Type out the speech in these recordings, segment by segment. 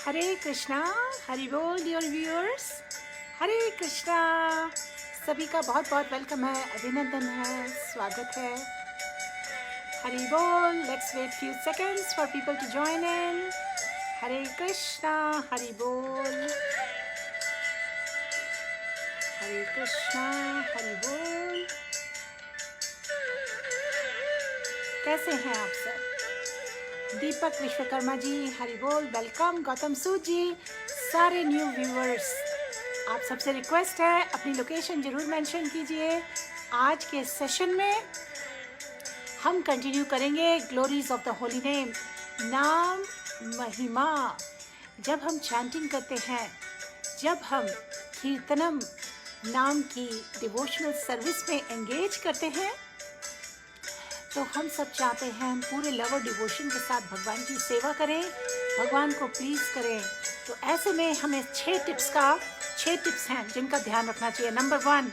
हरे कृष्णा, हरि बोल dear viewers. हरे कृष्णा। सभी का बहुत बहुत वेलकम है, अभिनंदन है, स्वागत है। हरि बोल। Let's wait few seconds for people to join in. Hare Krishna, Hari बोल। हरे कृष्णा, हरि बोल। कैसे हैं आप सब? दीपक विश्वकर्मा जी, हरि बोल, वेलकम। गौतम सूद जी, सारे न्यू व्यूअर्स, आप सबसे रिक्वेस्ट है अपनी लोकेशन जरूर मेंशन कीजिए। आज के सेशन में हम कंटिन्यू करेंगे glories of the holy name, नाम महिमा। जब हम चैंटिंग करते हैं, जब हम कीर्तनम नाम की डिवोशनल सर्विस में एंगेज करते हैं, तो हम सब चाहते हैं हम पूरे लव और डिवोशन के साथ भगवान की सेवा करें, भगवान को प्लीज करें। तो ऐसे में हमें 6 टिप्स हैं जिनका ध्यान रखना चाहिए। नंबर 1,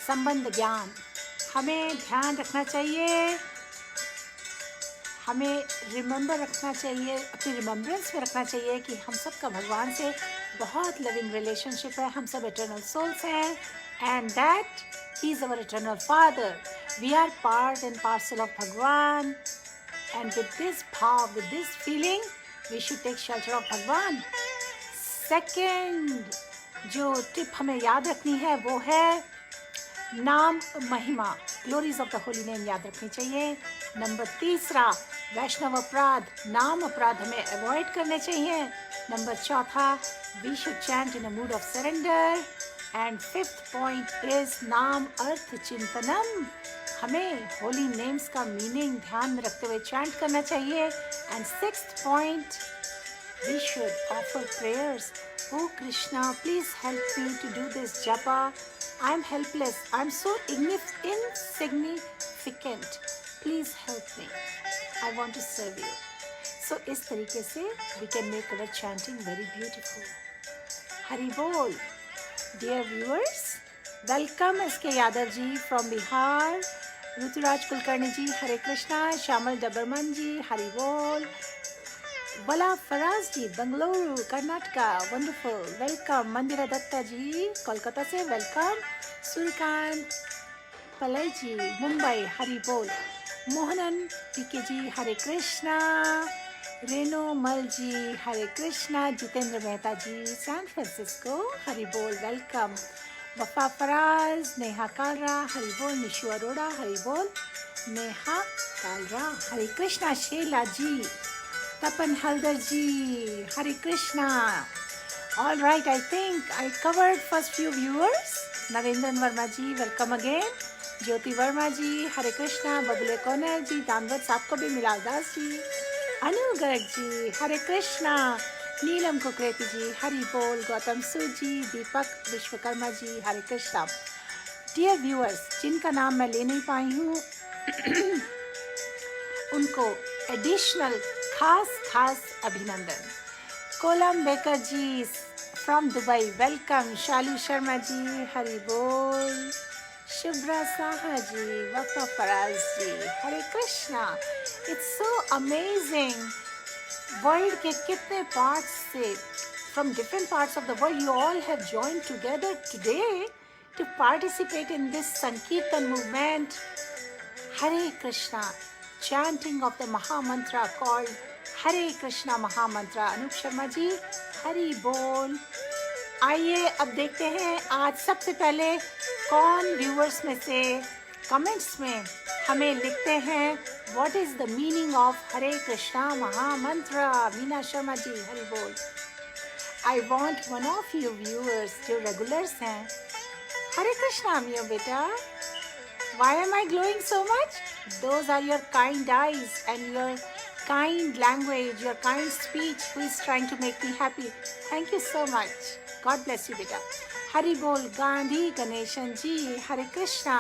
संबंध ज्ञान। हमें ध्यान रखना चाहिए, हमें रिमेंबर रखना चाहिए, अपनी रिमेम्बरेंस में रखना चाहिए कि हम सब का भगवान से बहुत लविंग रिलेशनशिप है, हम सब इटर्नल सोल्स हैं, and that he is our eternal father. We are part and parcel of Bhagwan, and with this bhav, with this feeling, we should take shelter of Bhagwan. Second, जो tip हमें याद रखनी है वो है नाम महिमा, glories of the holy name याद रखनी चाहिए। नंबर 3, वैष्णव अपराध, नाम अपराध हमें अवॉइड करने चाहिए। Number 4, we should chant in a mood of surrender. And 5th point is नाम अर्थ चिंतनम, हमें होली नेम्स का मीनिंग ध्यान में रखते हुए चैंट करना चाहिए। And 6th point, we should offer prayers. O Krishna, please help me to do this japa. I am helpless, I am so insignificant, please help me, I want to serve you. So इस तरीके से we can make our chanting very beautiful. Hari बोल। Dear viewers, welcome S K Yadav ji from Bihar, Rituraj Kulkarni ji, Hare Krishna. Shyamal Dabarman ji, Hari बोल। वला फराज जी, Bengaluru Karnataka, wonderful, welcome. Mandira Datta ji, Kolkata से, welcome. Suryakant Palay ji, Mumbai, Hari बोल। Mohanan PK ji, Hare Krishna. Reno Mal ji, Hare Krishna. Jitendra Mehta ji, San Francisco Hari, welcome. वफा फराज, नेहा कालरा, हरि बोल। निशु अरोड़ा, हरि बोल। Neha Kalra, Hare Krishna. Sheela ji, Tapan Haldar ji, Hare Krishna. All right, I think I covered first few viewers. Narendra Verma ji, welcome again. Jyoti Verma ji, Hare Krishna. Babule Kaunar ji, Danavat साहब को भी मिला दास जी। अनु गर्ग जी, हरे कृष्णा। नीलम कुकरेती जी, हरि बोल। गौतम सूद जी, दीपक विश्वकर्मा जी, हरे कृष्णा। डियर व्यूअर्स, जिनका नाम मैं ले नहीं पाई हूँ उनको एडिशनल खास अभिनंदन। Colum Baker ji from Dubai, welcome. Shalu Sharma ji, Hari बोल। Shubhra Saha ji, Wafa Faraz ji, Hare Krishna. It's so amazing, world के कितने पार्ट्स से, from different parts of the world, you all have joined together today to participate in this sankirtan movement. Hare Krishna, chanting of the Maha Mantra called Hare Krishna Maha Mantra। Anoop Sharma ji, Hari बोल। आइए अब देखते हैं आज सबसे पहले कौन व्यूअर्स में से कमेंट्स में हमें लिखते हैं what is the meaning of Hare Krishna mahamantra. Meena Sharma ji, Hari बोल। I want one of you viewers जो रेगुलर्स हैं। हरे कृष्णा मियो बेटा। Why am I glowing so much? Those are your kind eyes and your kind language, your kind speech who is trying to make me happy. Thank you so much. God bless you, beta. Hari Bol, Gandhi Ganeshan ji, Hare Krishna.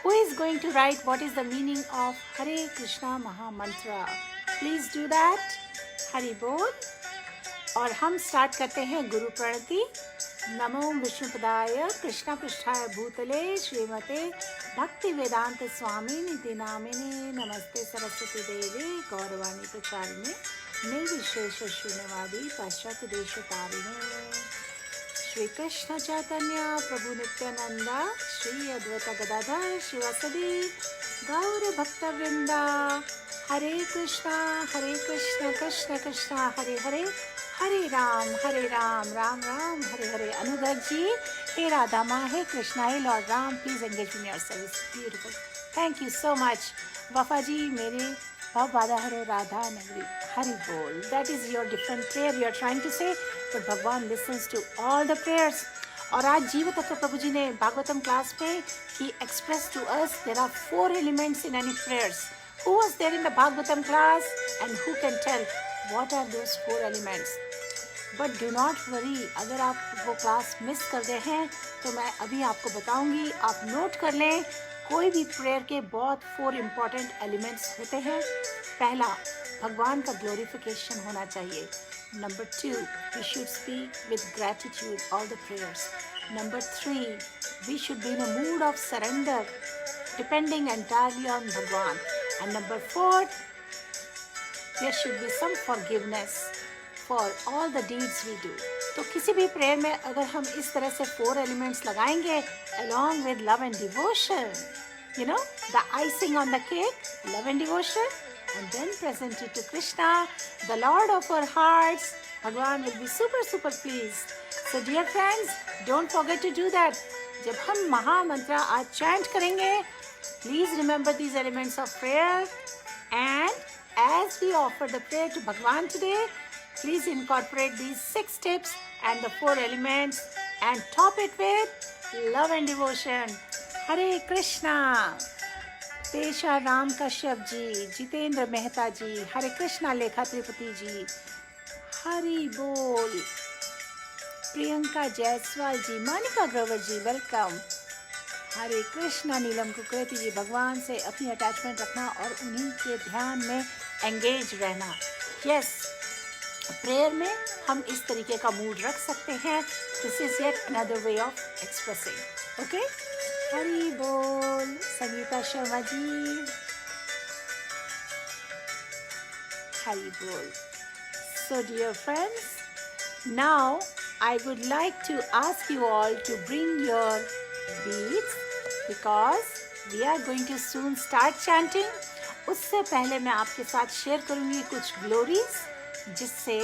Who is going to write what is the meaning of Hare Krishna Maha Mantra? Please do that. Hari Bol. और हम start करते हैं गुरु प्रणति। नमो विष्णुपदाय कृष्ण पृष्ठाय भूतले श्रीमते भक्ति वेदांत स्वामी निधि नामिने नमस्ते सरस्वती देवी गौरवाणी प्रचारिणे निर्विशेष शून्यवादी पाश्चात्य देश तारिणे श्री कृष्ण चैतन्य प्रभु नित्यानंदा श्री अद्वैत गदाधर शिवासदि गौर भक्तवृंदा हरे कृष्णा कृष्ण कृष्ण हरे हरे हरे राम राम राम हरे हरे। अनुराग जी, हे राधा माँ, हे कृष्णा, हे lord Ram, please engage in your service. Beautiful, thank you so much. Wafa ji, मेरे भव बाधा हरो राधा नगरी, हरि बोल। That is your different prayer you are trying to say, but भगवान listens to all the prayers. और आज जीव तत्व प्रभु जी ने भागवतम क्लास में ही express to us there are 4 elements in any prayers. Who was there in the Bhagavatam class and who can tell what are those 4 elements? But do not worry, अगर आप वो क्लास मिस कर गए हैं तो मैं अभी आपको बताऊंगी, आप नोट कर लें। कोई भी प्रेयर के बहुत 4 इम्पॉर्टेंट एलिमेंट्स होते हैं। पहला, भगवान का ग्लोरिफिकेशन होना चाहिए। Number 2, we should speak with gratitude all the prayers. Number 3, we should be in a mood of surrender, depending entirely on Bhagwan. And number 4, there should be some forgiveness for all the deeds we do. तो किसी भी prayer में अगर हम इस तरह से 4 elements लगाएंगे along with love and devotion, you know, the icing on the cake, love and devotion, and then present it to Krishna, the Lord of our hearts. Bhagwan will be super pleased. So dear friends, don't forget to do that. जब हम महामंत्र आज chant करेंगे, please remember these elements of prayer, and as we offer the prayer to Bhagwan today, please incorporate these 6 tips and the 4 elements and top it with love and devotion. Hare Krishna. पेशा राम कश्यप जी, जितेंद्र मेहता जी, हरे कृष्णा लेखा त्रिपति जी, हरि बोल। प्रियंका जायसवाल जी, मानिका ग्रोवर जी, welcome. Hare Krishna नीलम कुकरेती जी, भगवान से अपनी attachment रखना और उन्हीं के ध्यान में एंगेज रहना। यस, प्रेयर में हम इस तरीके का मूड रख सकते हैं। This is yet another way of expressing. Okay, Hari बोल। संगीता शर्मा जी, हरि बोल। So dear friends, now I would like to ask you all to bring your beads because we are going to soon start chanting. उससे पहले मैं आपके साथ share करूँगी कुछ glories, जिससे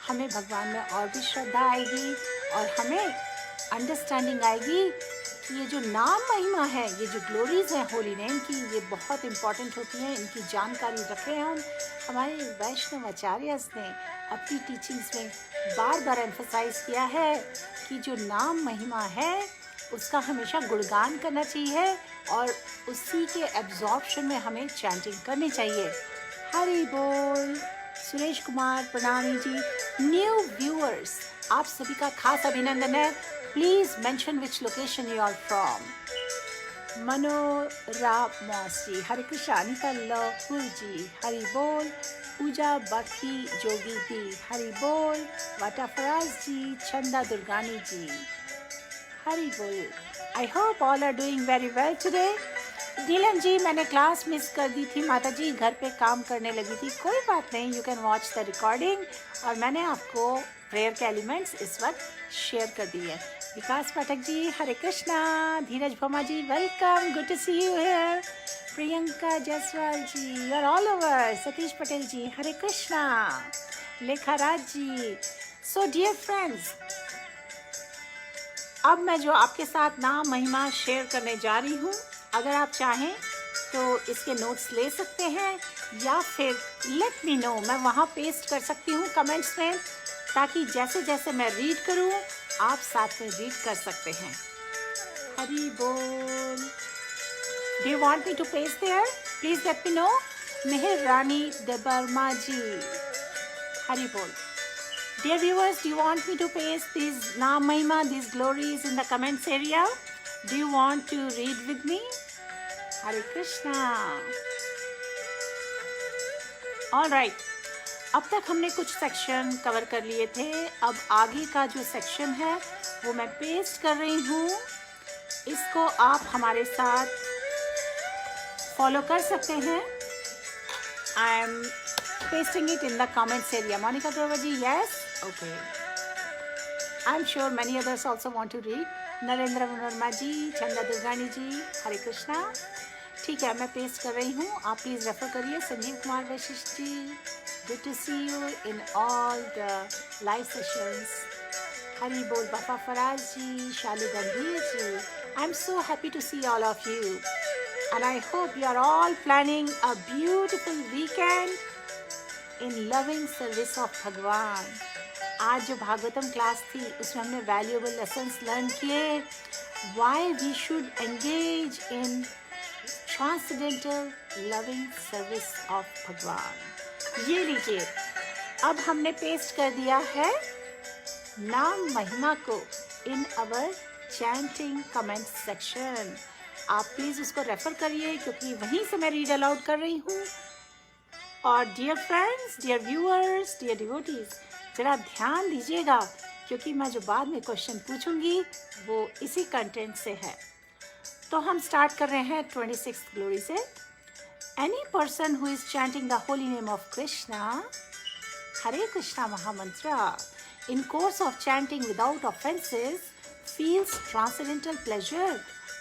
हमें भगवान में और भी श्रद्धा आएगी और हमें अंडरस्टैंडिंग आएगी कि ये जो नाम महिमा है, ये जो ग्लोरीज हैं होली नेम की, ये बहुत इम्पॉर्टेंट होती हैं। इनकी जानकारी रखें हम। हमारे वैष्णव आचार्यस ने अपनी टीचिंग्स में बार बार एम्फसाइज किया है कि जो नाम महिमा है उसका हमेशा गुणगान करना चाहिए और उसी के एब्जॉर्प्शन में हमें चैंटिंग करनी चाहिए। हरि बोल। सुरेश कुमार प्रणामी जी, न्यू व्यूअर्स, आप सभी का खास अभिनंदन है। Please mention which location you are from. Manora मौसी, हरे कृष्णा। अनिता लहुर जी, हरि बोल। पूजा बाकी जोगी दी, हरि बोल। वाटा फराज जी, चंदा दुर्गानी जी, हरि बोल। I hope all are doing very well today. Neelam ji, मैंने क्लास मिस कर दी थी माता जी, घर पे काम करने लगी थी। कोई बात नहीं, you can watch the recording. और मैंने आपको प्रेयर के एलिमेंट्स इस वक्त शेयर कर दिए। Vikas Pathak ji, Hare Krishna. Dheeraj Bhoma ji, welcome, good to see you here. Priyanka Jaiswal ji, you are all over. Satish Patel ji, Hare Krishna. Lekha Raj ji. So dear friends, अब मैं जो आपके साथ नाम महिमा शेयर करने जा रही हूँ, अगर आप चाहें तो इसके नोट्स ले सकते हैं या फिर लेट मी नो, मैं वहाँ पेस्ट कर सकती हूँ कमेंट्स में, ताकि जैसे जैसे मैं रीड करूँ आप साथ में रीड कर सकते हैं। हरि बोल। Do you want me to paste there? Please let me know. Mehar Rani Debbarma ji, Hari बोल। Dear viewers, do you want me to paste these Naam Mahima, these glories in the comments area? Do you want to read with me? Hare Krishna. All right. अब तक हमने कुछ section cover कर लिए थे। अब आगे का जो सेक्शन है वो मैं पेस्ट कर रही हूँ। इसको आप हमारे साथ फॉलो कर सकते हैं। I am pasting it in the comments area. Monica Grover ji, yes? Okay. I'm sure many others also want to read. Narendra Verma जी, चंदा दुर्गानी जी, हरे कृष्णा. ठीक है, मैं पेस्ट कर रही हूँ, आप प्लीज़ रेफर करिए. Sanjeev Kumar Vashishtha ji, good to see you in all the live sessions. Hari बोल Baba Faraz ji, Shalu Gambhir ji. I am so happy to see all of you and I hope you are all planning a beautiful weekend in loving service of भगवान. आज जो Bhagavatam class थी उसमें हमने valuable lessons learn किए. Why we should engage in transcendental loving service of भगवान. ये लीजिए, अब हमने पेस्ट कर दिया है नाम महिमा को in our chanting comment section. आप प्लीज़ उसको रेफ़र करिए क्योंकि वहीं से मैं रीड अलाउड कर रही हूँ. और dear friends, dear viewers, dear devotees, ज़रा ध्यान दीजिएगा क्योंकि मैं जो बाद में क्वेश्चन पूछूंगी वो इसी कंटेंट से है. तो हम स्टार्ट कर रहे हैं 26th ग्लोरी से. Any person who is chanting the holy name of Krishna, Hare Krishna mahamantra, in course of chanting without offences feels transcendental pleasure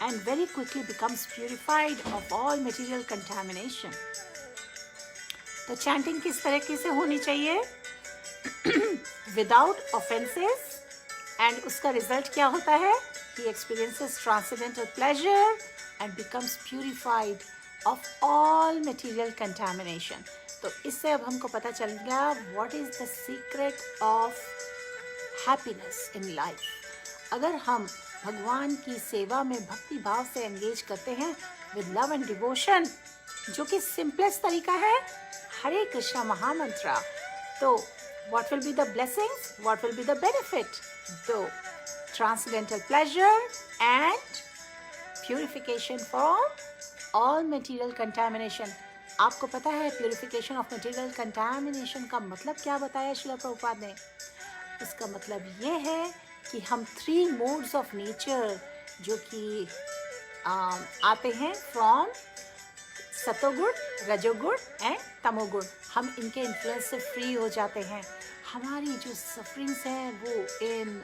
and very quickly becomes purified of all material contamination. तो chanting किस तरीके से होनी चाहिए? Without offenses, and उसका result क्या होता है? He experiences transcendental pleasure and becomes purified of all material contamination. तो इससे अब हमको पता चल गया what is the secret of happiness in life. अगर हम भगवान की सेवा में भक्ति भाव से एंगेज करते हैं विद लव एंड डिवोशन, जो कि सिंपलेस्ट तरीका है, हरे कृष्णा महामंत्र, तो what will be the blessings, what will be the benefit? दो, transcendental pleasure and purification from all material contamination. आपको पता है प्यूरिफिकेशन ऑफ मटेरियल कंटामिनेशन का मतलब क्या बताया श्रील प्रभुपाद ने? इसका मतलब ये है कि हम 3 मोड्स ऑफ नेचर जो कि आते हैं फ्रॉम सतोगुण, रजोगुण एंड तमोगुण, हम इनके इन्फ्लुएंस से फ्री हो जाते हैं. हमारी जो सफरिंग्स हैं वो इन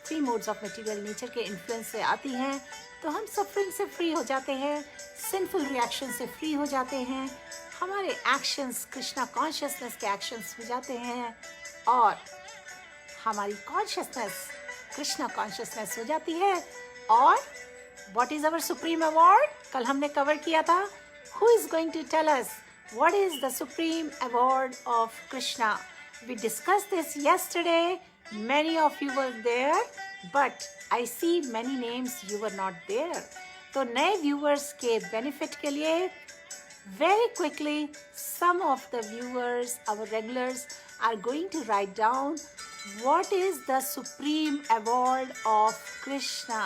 3 मोड्स ऑफ मटेरियल नेचर के इन्फ्लुएंस से आती हैं. तो हम सफरिंग से फ्री हो जाते हैं, सिंफुल रिएक्शन से फ्री हो जाते हैं, हमारे एक्शंस कृष्णा कॉन्शियसनेस के एक्शंस हो जाते हैं और हमारी कॉन्शियसनेस कृष्णा कॉन्शियसनेस हो जाती है. और what is our supreme award? कल हमने कवर किया था. Who is going to tell us what is the supreme award of Krishna? We discussed this yesterday. Many of you were there, but I see many names you were not there. तो नए viewers के benefit के लिए very quickly some of the viewers, our regulars, are going to write down what is the supreme award of Krishna.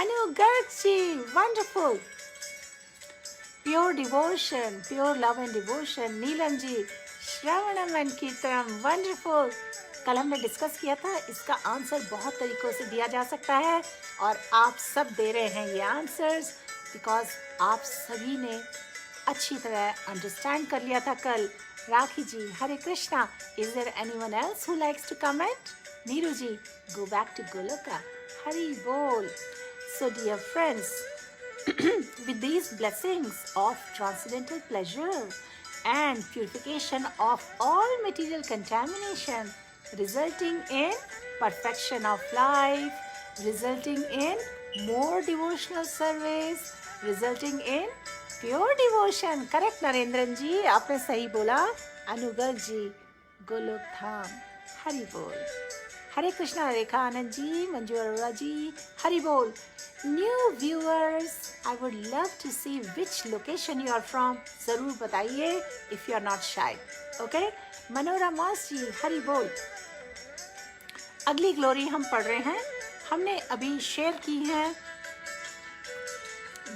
Anu Gargji, wonderful. Pure devotion, pure love and devotion. Neelam ji, Shravanam and Kirtanam, wonderful. कल हमने discuss किया था, इसका answer बहुत तरीक़ों से दिया जा सकता है और आप सब दे रहे हैं ये आंसर्स बिकॉज आप सभी ने अच्छी तरह अंडरस्टैंड कर लिया था कल. Rakhi ji, Hare Krishna. Is there anyone else who likes to comment? Neeru ji, go back to Goloka. Hari बोल. So dear friends, with these blessings of transcendental pleasure and purification of all material contamination, resulting in perfection of life, resulting in more devotional service, resulting in pure devotion. Correct Narendran ji, आपने सही बोला. अनुगर जी, गोलोक धाम. हरि बोल. हरे कृष्णा. रेखा आनंद जी, मंजू अरोड़ा जी, हरि बोल. New viewers, I would love to see which location you are from. ज़रूर बताइए if you are not shy. Okay. Manorama ji, Hari बोल. अगली glory हम पढ़ रहे हैं. हमने अभी शेयर की हैं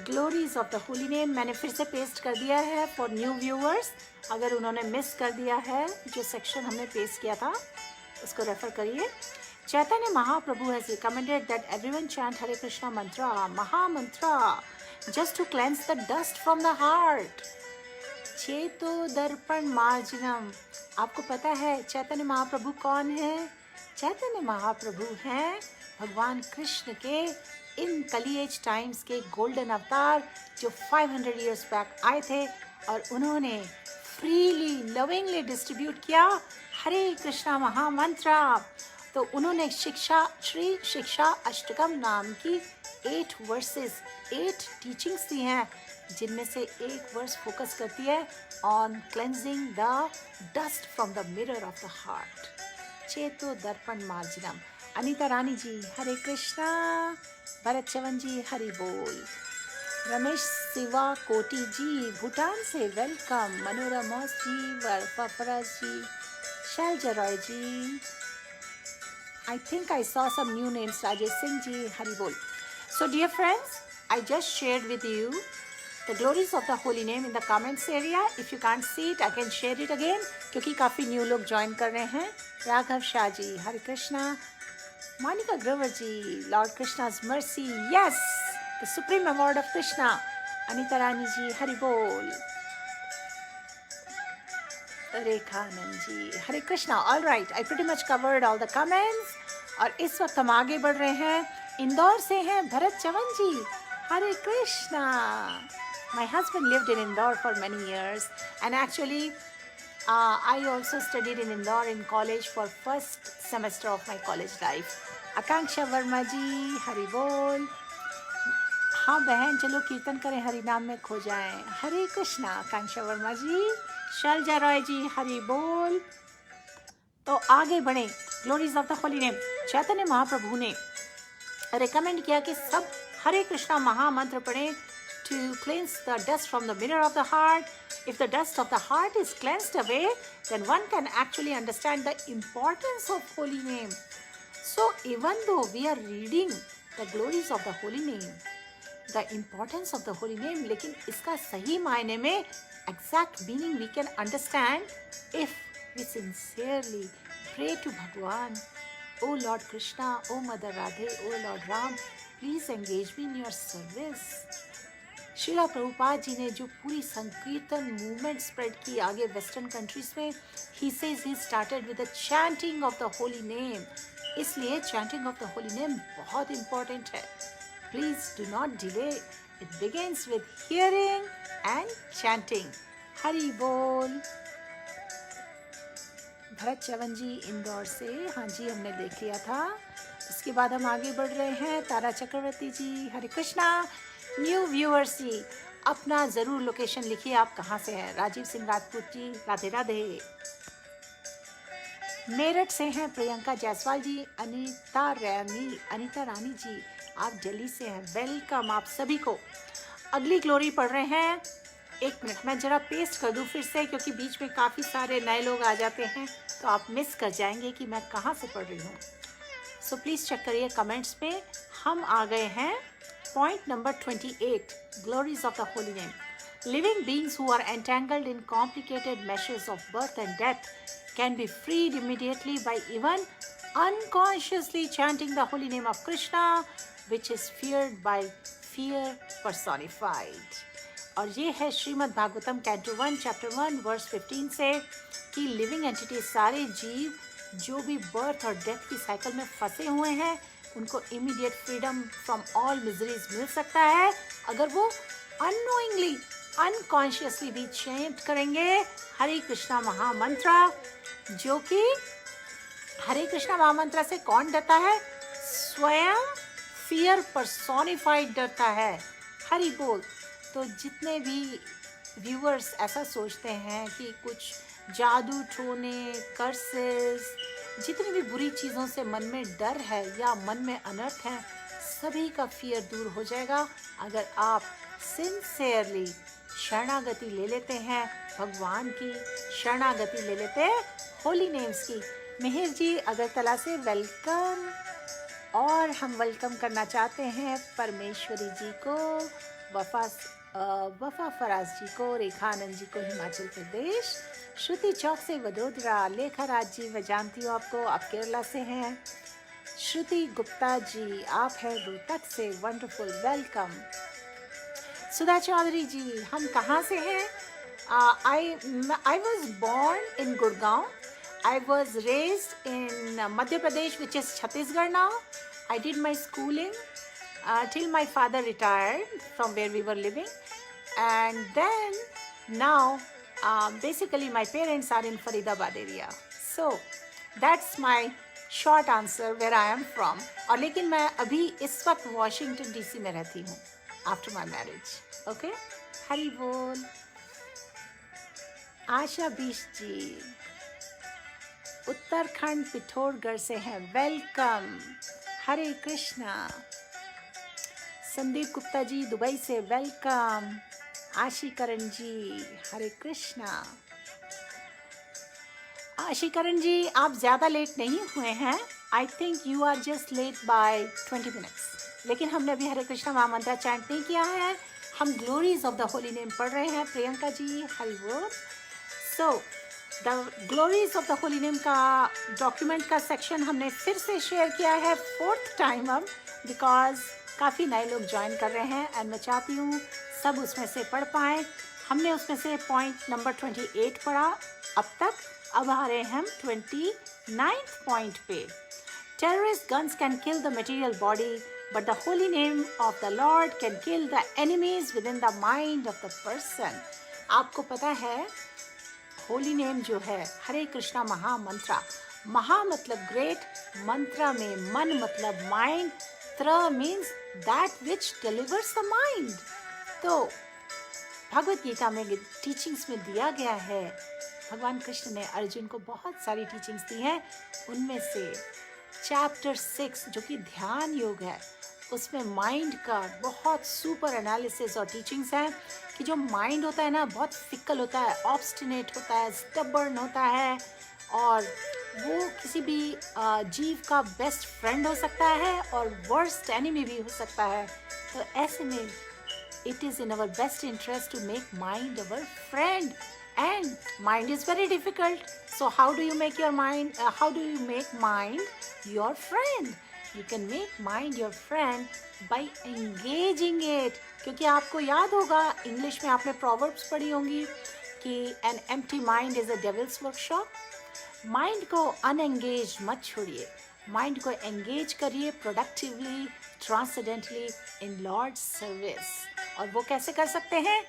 glories of the holy name. मैंने फिर से पेस्ट कर दिया है फॉर न्यू व्यूअर्स. अगर उन्होंने मिस कर दिया है जो सेक्शन हमने पेस्ट किया था उसको रेफर करिए. Chaitanya Mahaprabhu has recommended that everyone chant Hare Krishna mantra, mahamantra, just to cleanse the dust from the heart. चेतो दर्पण मार्जनम। आपको पता है चैतन्य महाप्रभु कौन है? चैतन्य महाप्रभु हैं भगवान कृष्ण के इन कली एज टाइम्स के गोल्डन अवतार, जो 500 इयर्स बैक आए थे और उन्होंने फ्रीली लविंगली डिस्ट्रीब्यूट किया हरे कृष्णा महामंत्र। तो उन्होंने श्री शिक्षा अष्टकम नाम की 8 वर्सेस 8 टीचिंग्स दी हैं, जिनमें से एक वर्स फोकस करती है on cleansing the dust from the mirror of the heart. चेतो दर्पण मार्जनम। अनीता रानी जी हरे कृष्णा। भरत चवन जी हरि बोल। रमेश सिवा कोटी जी भूटान से वेलकम। मनोरमा जी, वर्फाफराज ji, Shailaja Roy ji, I think I saw some new names. Rajesh Singh ji, Hari Bol. So dear friends, I just shared with you the glories of the holy name in the comments area. If you can't see it, I can share it again. क्योंकि काफ़ी new लोग join कर रहे हैं। Raghav Shah ji, Hare Krishna. Monica Grover ji, lord Krishna's mercy, yes, the supreme award of Krishna. Anita Rani ji, Hari बोल। Rekhanand ji, Hare Krishna. All right, I pretty much covered all the comments. और इस वक्त हम आगे बढ़ रहे हैं। इंदौर से हैं Bharat Chavan ji, Hare Krishna. My husband lived in Indore for many years and actually I also studied in Indore in college for first semester of my college life. Akanksha Verma ji, Hari बोल। हाँ बहन, चलो कीर्तन करें, हरि नाम में खो जाएं। हरे कृष्णा आकांक्षा वर्मा जी। शैलजा रॉय जी, हरि बोल। तो आगे बढ़े। Glories of the holy name. Chaitanya Mahaprabhu ने रिकमेंड किया कि सब हरे कृष्णा महामंत्र पढ़ें to cleanse the dust from the mirror of the heart. If the dust of the heart is cleansed away, then one can actually understand the importance of holy name. So even though we are reading the glories of the holy name, the importance of the holy name, लेकिन इसका सही मायने में exact meaning we can understand if we sincerely pray to Bhagwan. Oh Lord Krishna, oh Mother Radhe, oh Lord Ram, please engage me in your service. Srila Prabhupada ji ने जो पूरी संकीर्तन movement spread की आगे वेस्टर्न कंट्रीज में, he says he started with the chanting of the holy name. इसलिए chanting of the holy name बहुत important है. Please do not delay. It begins with hearing and chanting. Hari बोल। भरत चवन जी इंदौर से, हाँ जी हमने देख लिया था। इसके बाद हम आगे बढ़ रहे हैं। तारा चक्रवर्ती जी, हरे कृष्णा। न्यू व्यूअर्स जी, अपना ज़रूर लोकेशन लिखिए, आप कहाँ से हैं। राजीव सिंह राजपूत जी, राधे राधे। मेरठ से हैं प्रियंका जायसवाल जी। अनीता रानी जी, आप दिल्ली से हैं, वेलकम आप सभी को। अगली ग्लोरी पढ़ रहे हैं। एक मिनट, मैं ज़रा पेस्ट कर दूँ फिर से, क्योंकि बीच में काफ़ी सारे नए लोग आ जाते हैं तो आप मिस कर जाएंगे कि मैं कहाँ से पढ़ रही हूँ। सो प्लीज़ चेक करिए कमेंट्स में। हम आ गए हैं point number 28, glories of the holy name. Living beings who are entangled in complicated meshes of birth and death can be freed immediately by even unconsciously chanting the holy name of Krishna, which is feared by fear personified. और ये है Shrimad Bhagavatam canto 1 chapter 1 verse 15 से, कि living entity सारे जीव जो भी birth और डेथ की साइकिल में फंसे हुए हैं, उनको immediate freedom from all miseries मिल सकता है अगर वो अननोइंगली अनकॉन्शियसली भी चैंट करेंगे हरे कृष्णा महामंत्र। जो कि हरे कृष्णा महामंत्र से कौन डरता है? स्वयं फियर पर्सोनिफाइड डरता है। हरि बोल। तो जितने भी व्यूअर्स ऐसा सोचते हैं कि कुछ जादू टोने, कर्सेस, जितनी भी बुरी चीज़ों से मन में डर है या मन में अनर्थ है, सभी का फियर दूर हो जाएगा अगर आप सिंसियरली शरणागति ले लेते हैं भगवान की, शरणागति ले लेते हैं होली नेम्स की। मिहिर जी अगरतला से वेलकम। और हम वेलकम करना चाहते हैं परमेश्वरी जी को, वफा फराज जी को, रेखानंद जी को हिमाचल प्रदेश, श्रुति चौक से वडोदरा, लेखा राज जी मैं जानती हूँ आपको, आप केरला से हैं। श्रुति गुप्ता जी आप हैं रोहतक से, वंडरफुल वेलकम। सुधा चौधरी जी हम कहाँ से हैं? I was born in Gurgaon. I was raised in Madhya Pradesh, which is Chhattisgarh now. I did my schooling till my father retired from where we were living. And then now, basically my parents are in Faridabad area. So that's my short answer where I am from. और लेकिन मैं अभी इस वक्त Washington DC में रहती हूँ after my marriage. Okay, Hari बोल. आशा बीश जी उत्तराखंड पिथौरागढ़ से हैं, वेलकम. हरे कृष्णा. संदीप गुप्ता जी दुबई से, वेलकम. आशीकरण जी, हरे कृष्णा. आशीकरण जी, आप ज़्यादा लेट नहीं हुए हैं. I think you are just late by 20 minutes. लेकिन हमने अभी हरे कृष्णा महामंत्र चैंट नहीं किया है. हम glories of the holy name पढ़ रहे हैं. प्रियंका जी, हरि बोल. So the glories of the holy name का डॉक्यूमेंट का सेक्शन हमने फिर से शेयर किया है 4th टाइम अब, बिकॉज काफ़ी नए लोग ज्वाइन कर रहे हैं एंड मैं चाहती हूँ सब उसमें से पढ़ पाएँ. हमने उसमें से पॉइंट नंबर 28 पढ़ा अब तक. अब आ रहे हैं हम 29th पॉइंट पे. Terrorist guns can kill the material body but the holy name of the Lord can kill the enemies with in the mind of the person. आपको पता है होली नेम जो है हरे कृष्णा महामंत्रा. महा मतलब ग्रेट, मंत्रा में मन मतलब माइंड, त्र means that which delivers the mind. तो भगवत गीता में टीचिंग्स में दिया गया है, भगवान कृष्ण ने अर्जुन को बहुत सारी टीचिंग्स दी हैं. उनमें से चैप्टर 6 जो कि ध्यान योग है, उसमें माइंड का बहुत सुपर एनालिसिस और टीचिंग्स हैं कि जो माइंड होता है ना बहुत फिकल होता है, ऑब्स्टिनेट होता है, स्टबर्न होता है और वो किसी भी जीव का बेस्ट फ्रेंड हो सकता है और वर्स्ट एनिमी भी हो सकता है. तो ऐसे में it is in our best interest to make mind our friend, and mind is very difficult. So how do you make your mind how do you make mind your friend? You can make mind your friend by engaging it. क्योंकि आपको याद होगा English में आपने proverbs पढ़ी होंगी कि an empty mind is a devil's workshop. Mind को अनएंगेज मत छोड़िए, माइंड को एंगेज करिए प्रोडक्टिवली, ट्रांसेंडेंटली इन लॉर्ड सर्विस. और वो कैसे कर सकते हैं?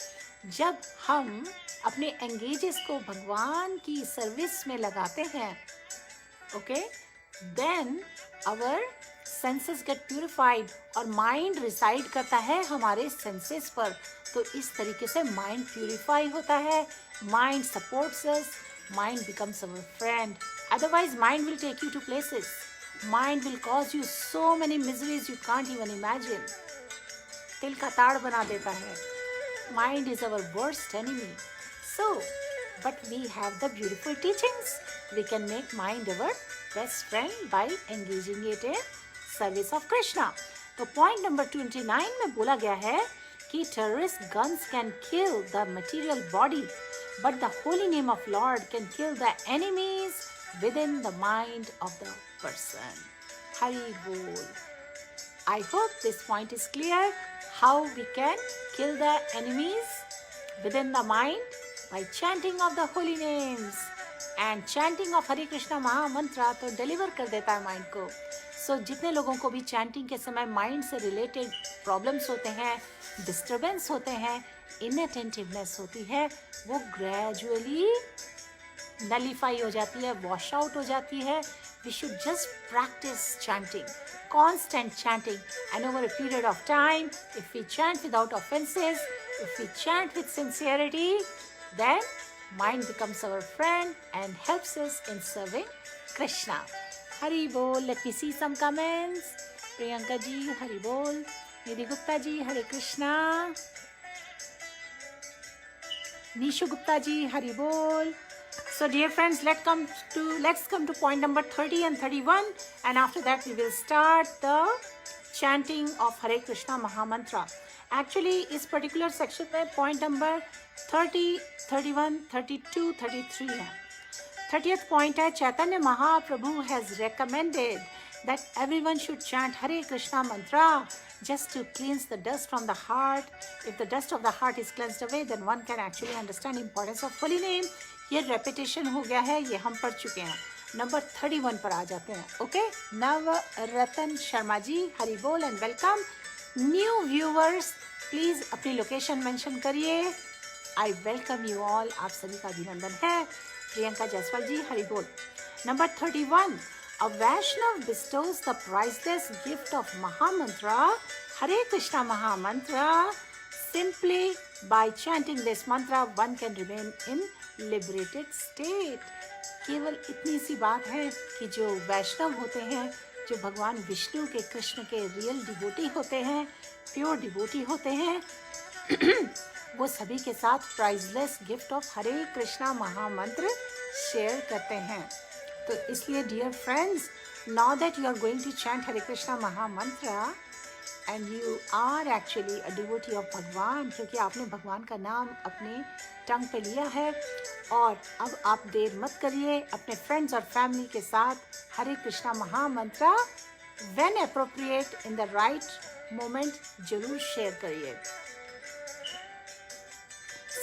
जब हम अपने एंगेजेस को भगवान की सर्विस में लगाते हैं. Okay, then our senses get purified और माइंड रिसाइड करता है हमारे सेंसेस पर. तो इस तरीके से माइंड प्यूरिफाई होता है, mind supports us, mind becomes our friend. Otherwise mind will take you to places, mind will cause you so many miseries you can't even imagine. तिल का ताड़ बना देता है. Mind is our worst enemy. So but we have the beautiful teachings. We can make mind our best friend by engaging it in service of Krishna. तो point number 29 में बोला गया है कि terrorist guns can kill the material body, but the holy name of Lord can kill the enemies within the mind of the person. Hari Bol. I hope this point is clear. How we can kill the enemies within the mind? By chanting of the holy names. And chanting of Hare Krishna Maha Mantra तो deliver कर देता है mind को. So जितने लोगों को भी chanting के समय mind से related problems होते हैं, disturbance होते हैं, inattentiveness होती है, वो gradually nullify हो जाती है, wash out हो जाती है. We should just practice chanting, constant chanting, and over a period of time, if we chant without offenses, if we chant with sincerity, then mind becomes our friend and helps us in serving Krishna. Hari Bol. Let me see some comments. Priyanka ji, Hari Bol. Nidhi Gupta ji, Hare Krishna. Nishu Gupta ji, Hari Bol. So dear friends, let's come to point number 30 and 31, and after that we will start the chanting of Hare Krishna Mahamantra. Actually इस particular section में point number 30, 31, 32, 33 है. 30th point है, Chaitanya Mahaprabhu has recommended that everyone should chant Hare Krishna mantra just to cleanse the dust from the heart. If the dust of the heart is cleansed away, then one can actually understand importance of holy name. ये repetition हो गया है, ये हम पढ़ चुके हैं. Number 31 पर आ जाते हैं. ओके, नवरतन शर्मा जी, हरि बोल and welcome. New viewers please अपनी लोकेशन मेंशन करिए. I welcome you all. आप सभी का अभिनंदन है. प्रियंका जायसवाल जी, हरि बोल. Number 31. A Vaishnav bestows the priceless gift of Mahamantra, Hare Krishna Mahamantra. Simply by chanting this mantra, one can remain in liberated state. केवल इतनी सी बात है कि जो वैष्णव होते हैं, जो भगवान विष्णु के, कृष्ण के रियल डिवोटी होते हैं, प्योर डिवोटी होते हैं, वो सभी के साथ priceless gift of Hare Krishna mahamantra share करते हैं. तो इसलिए dear friends, now that you are going to chant Hare Krishna mahamantra and you are actually a devotee of Bhagwan, क्योंकि आपने भगवान का नाम अपने टंग पे लिया है, और अब आप देर मत करिए, अपने फ्रेंड्स और फैमिली के साथ हरे कृष्णा महामंत्र when appropriate in the right moment जरूर शेयर करिए.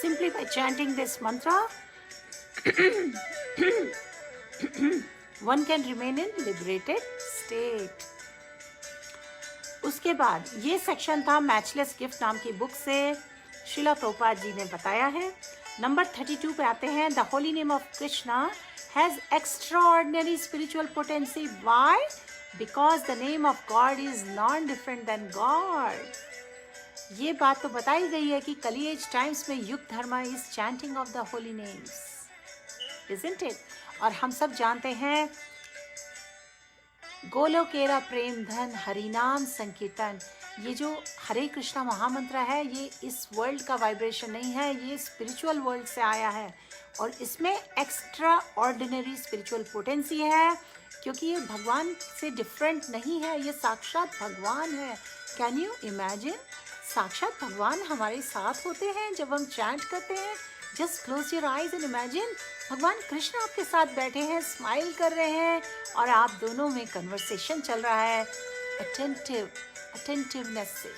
सिंपली बाय चैंटिंग दिस मंत्र one can remain in liberated state. उसके बाद ये सेक्शन था मैचलेस गिफ्ट नाम की बुक से, श्रीला प्रभुपाद जी ने बताया है. नंबर 32 पे आते हैं. The holy name of Krishna has extraordinary spiritual potency. Why? Because the name of God is non different than God. ये बात तो बताई गई है कि कली एज टाइम्स में yuga dharma is chanting of the holy names, isn't it? और हम सब जानते हैं गोलोकेरा प्रेम धन हरिनाम संकीर्तन, ये जो हरे कृष्णा महामंत्र है, ये इस वर्ल्ड का वाइब्रेशन नहीं है, ये स्पिरिचुअल वर्ल्ड से आया है, और इसमें एक्स्ट्रा ऑर्डिनरी स्पिरिचुअल पोटेंसी है, क्योंकि ये भगवान से डिफरेंट नहीं है, ये साक्षात भगवान है. Can you imagine? साक्षात भगवान हमारे साथ होते हैं जब हम चैंट करते हैं. Just close your eyes and imagine, भगवान कृष्ण आपके साथ बैठे हैं, स्माइल कर रहे हैं, और आप दोनों में कन्वर्सेशन चल रहा है अटेंटिवनेस से,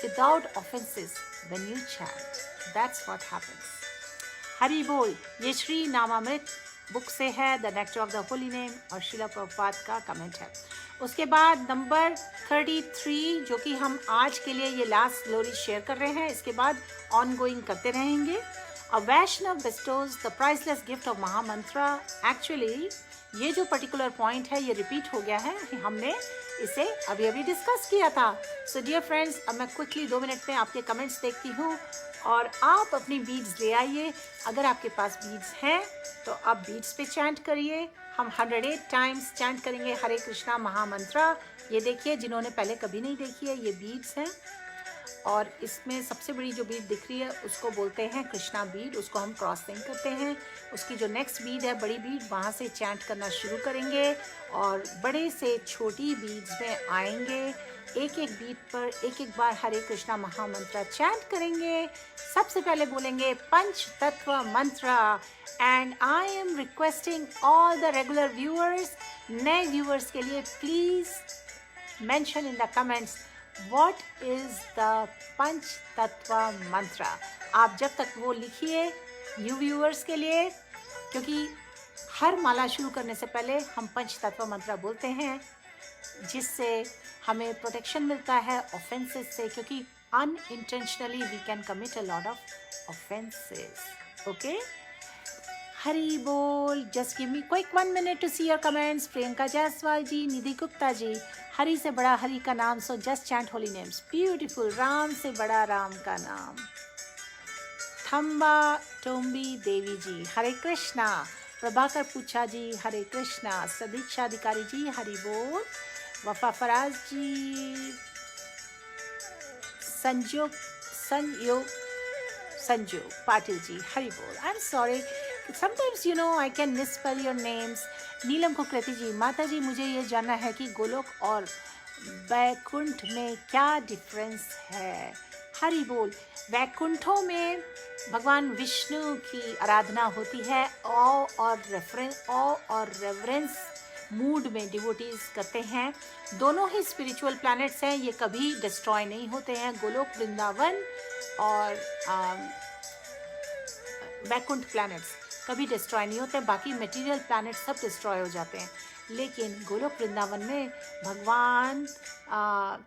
without offences when you chant. That's what happens. Hari बोल. ये श्री नामामृत बुक से है, the nectar of the holy name, और श्रीला प्रभुपाद का कमेंट है. उसके बाद नंबर 33, जो कि हम आज के लिए ये लास्ट ग्लोरी शेयर कर रहे हैं, इसके बाद ऑन गोइंग करते रहेंगे. A Vaishnav bestows the priceless gift of Mahamantra. Actually, ये जो पर्टिकुलर पॉइंट है ये रिपीट हो गया है, हमने इसे अभी अभी डिस्कस किया था. सो डियर फ्रेंड्स, अब मैं क्विकली 2 मिनट में आपके कमेंट्स देखती हूँ, और आप अपनी बीड्स ले आइए. अगर आपके पास बीड्स हैं तो आप बीड्स पे चैंट करिए. हम 108 टाइम्स चैंट करेंगे हरे कृष्णा महामंत्र. ये देखिए, जिन्होंने पहले कभी नहीं देखी है, ये बीड्स हैं, और इसमें सबसे बड़ी जो बीड दिख रही है उसको बोलते हैं कृष्णा बीड. उसको हम क्रॉसिंग करते हैं. उसकी जो नेक्स्ट बीड है, बड़ी बीड, वहाँ से चैंट करना शुरू करेंगे, और बड़े से छोटी बीड्स में आएंगे. एक एक बीड पर एक एक बार हरे कृष्णा महामंत्र चैंट करेंगे. सबसे पहले बोलेंगे पंच तत्व मंत्र. And I am requesting all the regular viewers, नए व्यूअर्स के लिए please mention in the comments What is the पंच तत्व मंत्र. आप जब तक वो लिखिए न्यू व्यूअर्स के लिए, क्योंकि हर माला शुरू करने से पहले हम पंच तत्व मंत्र बोलते हैं, जिससे हमें प्रोटेक्शन मिलता है ऑफेंसेस से, क्योंकि unintentionally we can commit a lot of offences. Okay, Hari बोल. Just give me quick 1 minute to see your comments. Priyanka Jaiswal ji, Nidhi Gupta ji, Hari से बड़ा हरि का नाम, so just chant holy names. Beautiful. Ram से बड़ा राम का नाम. थम्बा टोम्बी देवी जी, हरे कृष्णा. प्रभाकर पूछा जी, हरे कृष्णा. सदीक्षा अधिकारी जी, हरि बोल. वफा फराज जी, संजो पाटिल जी, हरि बोल. I am sorry, sometimes you know I can misspell your names. नीलम कुकरेती जी, माता जी मुझे ये जानना है कि गोलोक और वैकुंठ में क्या डिफरेंस है. हरि बोल. वैकुंठों में भगवान विष्णु की आराधना होती है. ऑ और रेवरेंस मूड में डिवोटीज करते हैं। दोनों ही स्पिरिचुअल प्लैनेट्स हैं, ये कभी डिस्ट्रॉय नहीं होते हैं। गोलोक वृंदावन और वैकुंठ प्लैनेट्स कभी डिस्ट्रॉय नहीं होते, बाकी मटेरियल प्लैनेट्स सब डिस्ट्रॉय हो जाते हैं। लेकिन गोलोक वृंदावन में भगवान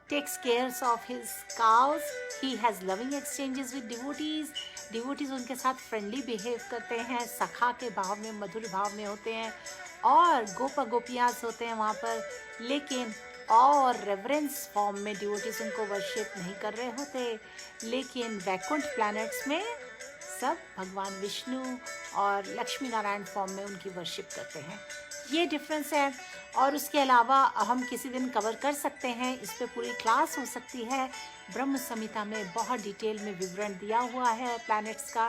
takes cares of his cows, he has loving exchanges with devotees उनके साथ फ्रेंडली बिहेव करते हैं, सखा के भाव में, मधुर भाव में होते हैं, और गोपा गोपियास होते हैं वहाँ पर। लेकिन और रेवरेंस फॉर्म में डिवोटीज उनको वर्शिप नहीं कर रहे होते। लेकिन वैकुंठ प्लैनेट्स में सब भगवान विष्णु और लक्ष्मी नारायण फॉर्म में उनकी वर्शिप करते हैं। ये डिफरेंस है। और उसके अलावा हम किसी दिन कवर कर सकते हैं, इस पे पूरी क्लास हो सकती है। ब्रह्म संहिता में बहुत डिटेल में विवरण दिया हुआ है प्लैनेट्स का,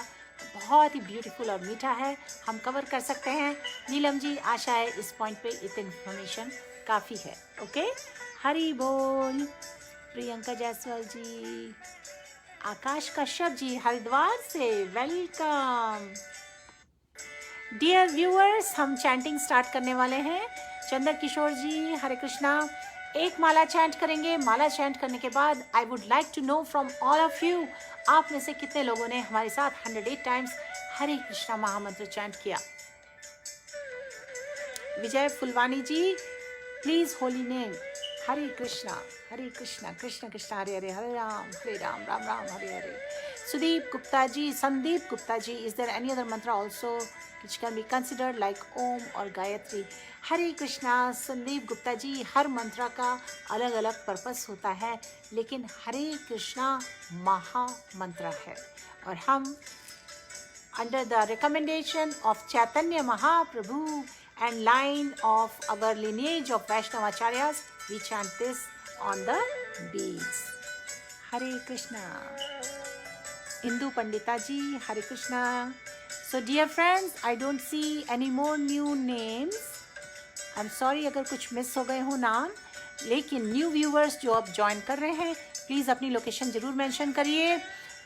बहुत ही ब्यूटीफुल और मीठा है, हम कवर कर सकते हैं। नीलम जी, आशा है इस पॉइंट पे इतनी इन्फॉर्मेशन काफ़ी है। ओके, हरी बोल। प्रियंका जायसवाल जी, आकाश कश्यप जी हरिद्वार से, वेलकम। डियर व्यूअर्स, हम चैंटिंग स्टार्ट करने वाले हैं। चंद्र किशोर जी, हरे कृष्णा। एक माला चैंट करेंगे। माला चैंट करने के बाद I would like to know from all of you, आप में से कितने लोगों ने हमारे साथ 108 टाइम्स हरे कृष्णा महामंत्र चैंट किया। Vijay Phulwani ji, please holy name Hare Krishna Krishna Krishna Hare Hare, Hare Ram Ram Ram Hare Hare. Sudeep Gupta ji, Sandeep Gupta ji, is there any other mantra also which can be considered like Om और गायत्री? हरे कृष्णा संदीप गुप्ता जी, हर मंत्र का अलग अलग पर्पस होता है, लेकिन हरे कृष्णा महा मंत्र है। और हम under the recommendation of Chaitanya Mahaprabhu and line of our lineage of Vaishnavacharyas, we chant this on the beads. Hare Krishna. Indu Pandita ji, Hare Krishna. So dear friends, I don't see any more new names. I'm sorry अगर कुछ miss हो गए हो नाम, लेकिन new viewers जो अब join कर रहे हैं, प्लीज़ अपनी लोकेशन ज़रूर मेंशन करिए।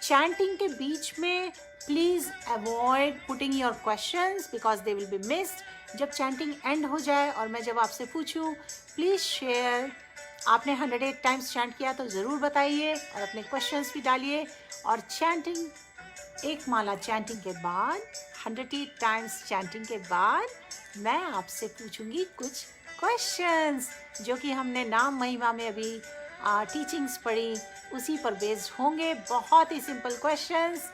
चैंटिंग के बीच में please avoid putting your questions because they will be missed. जब चैंटिंग एंड हो जाए और मैं जब आपसे पूछूं, प्लीज़ शेयर। आपने 108 टाइम्स चैंट किया तो ज़रूर बताइए और अपने क्वेश्चंस भी डालिए। और चैंटिंग, एक माला चैंटिंग के बाद, 108 टाइम्स चैंटिंग के बाद मैं आपसे पूछूंगी कुछ क्वेश्चंस जो कि हमने नाम महिमा में अभी टीचिंग्स पढ़ी, उसी पर बेस्ड होंगे। बहुत ही simple questions,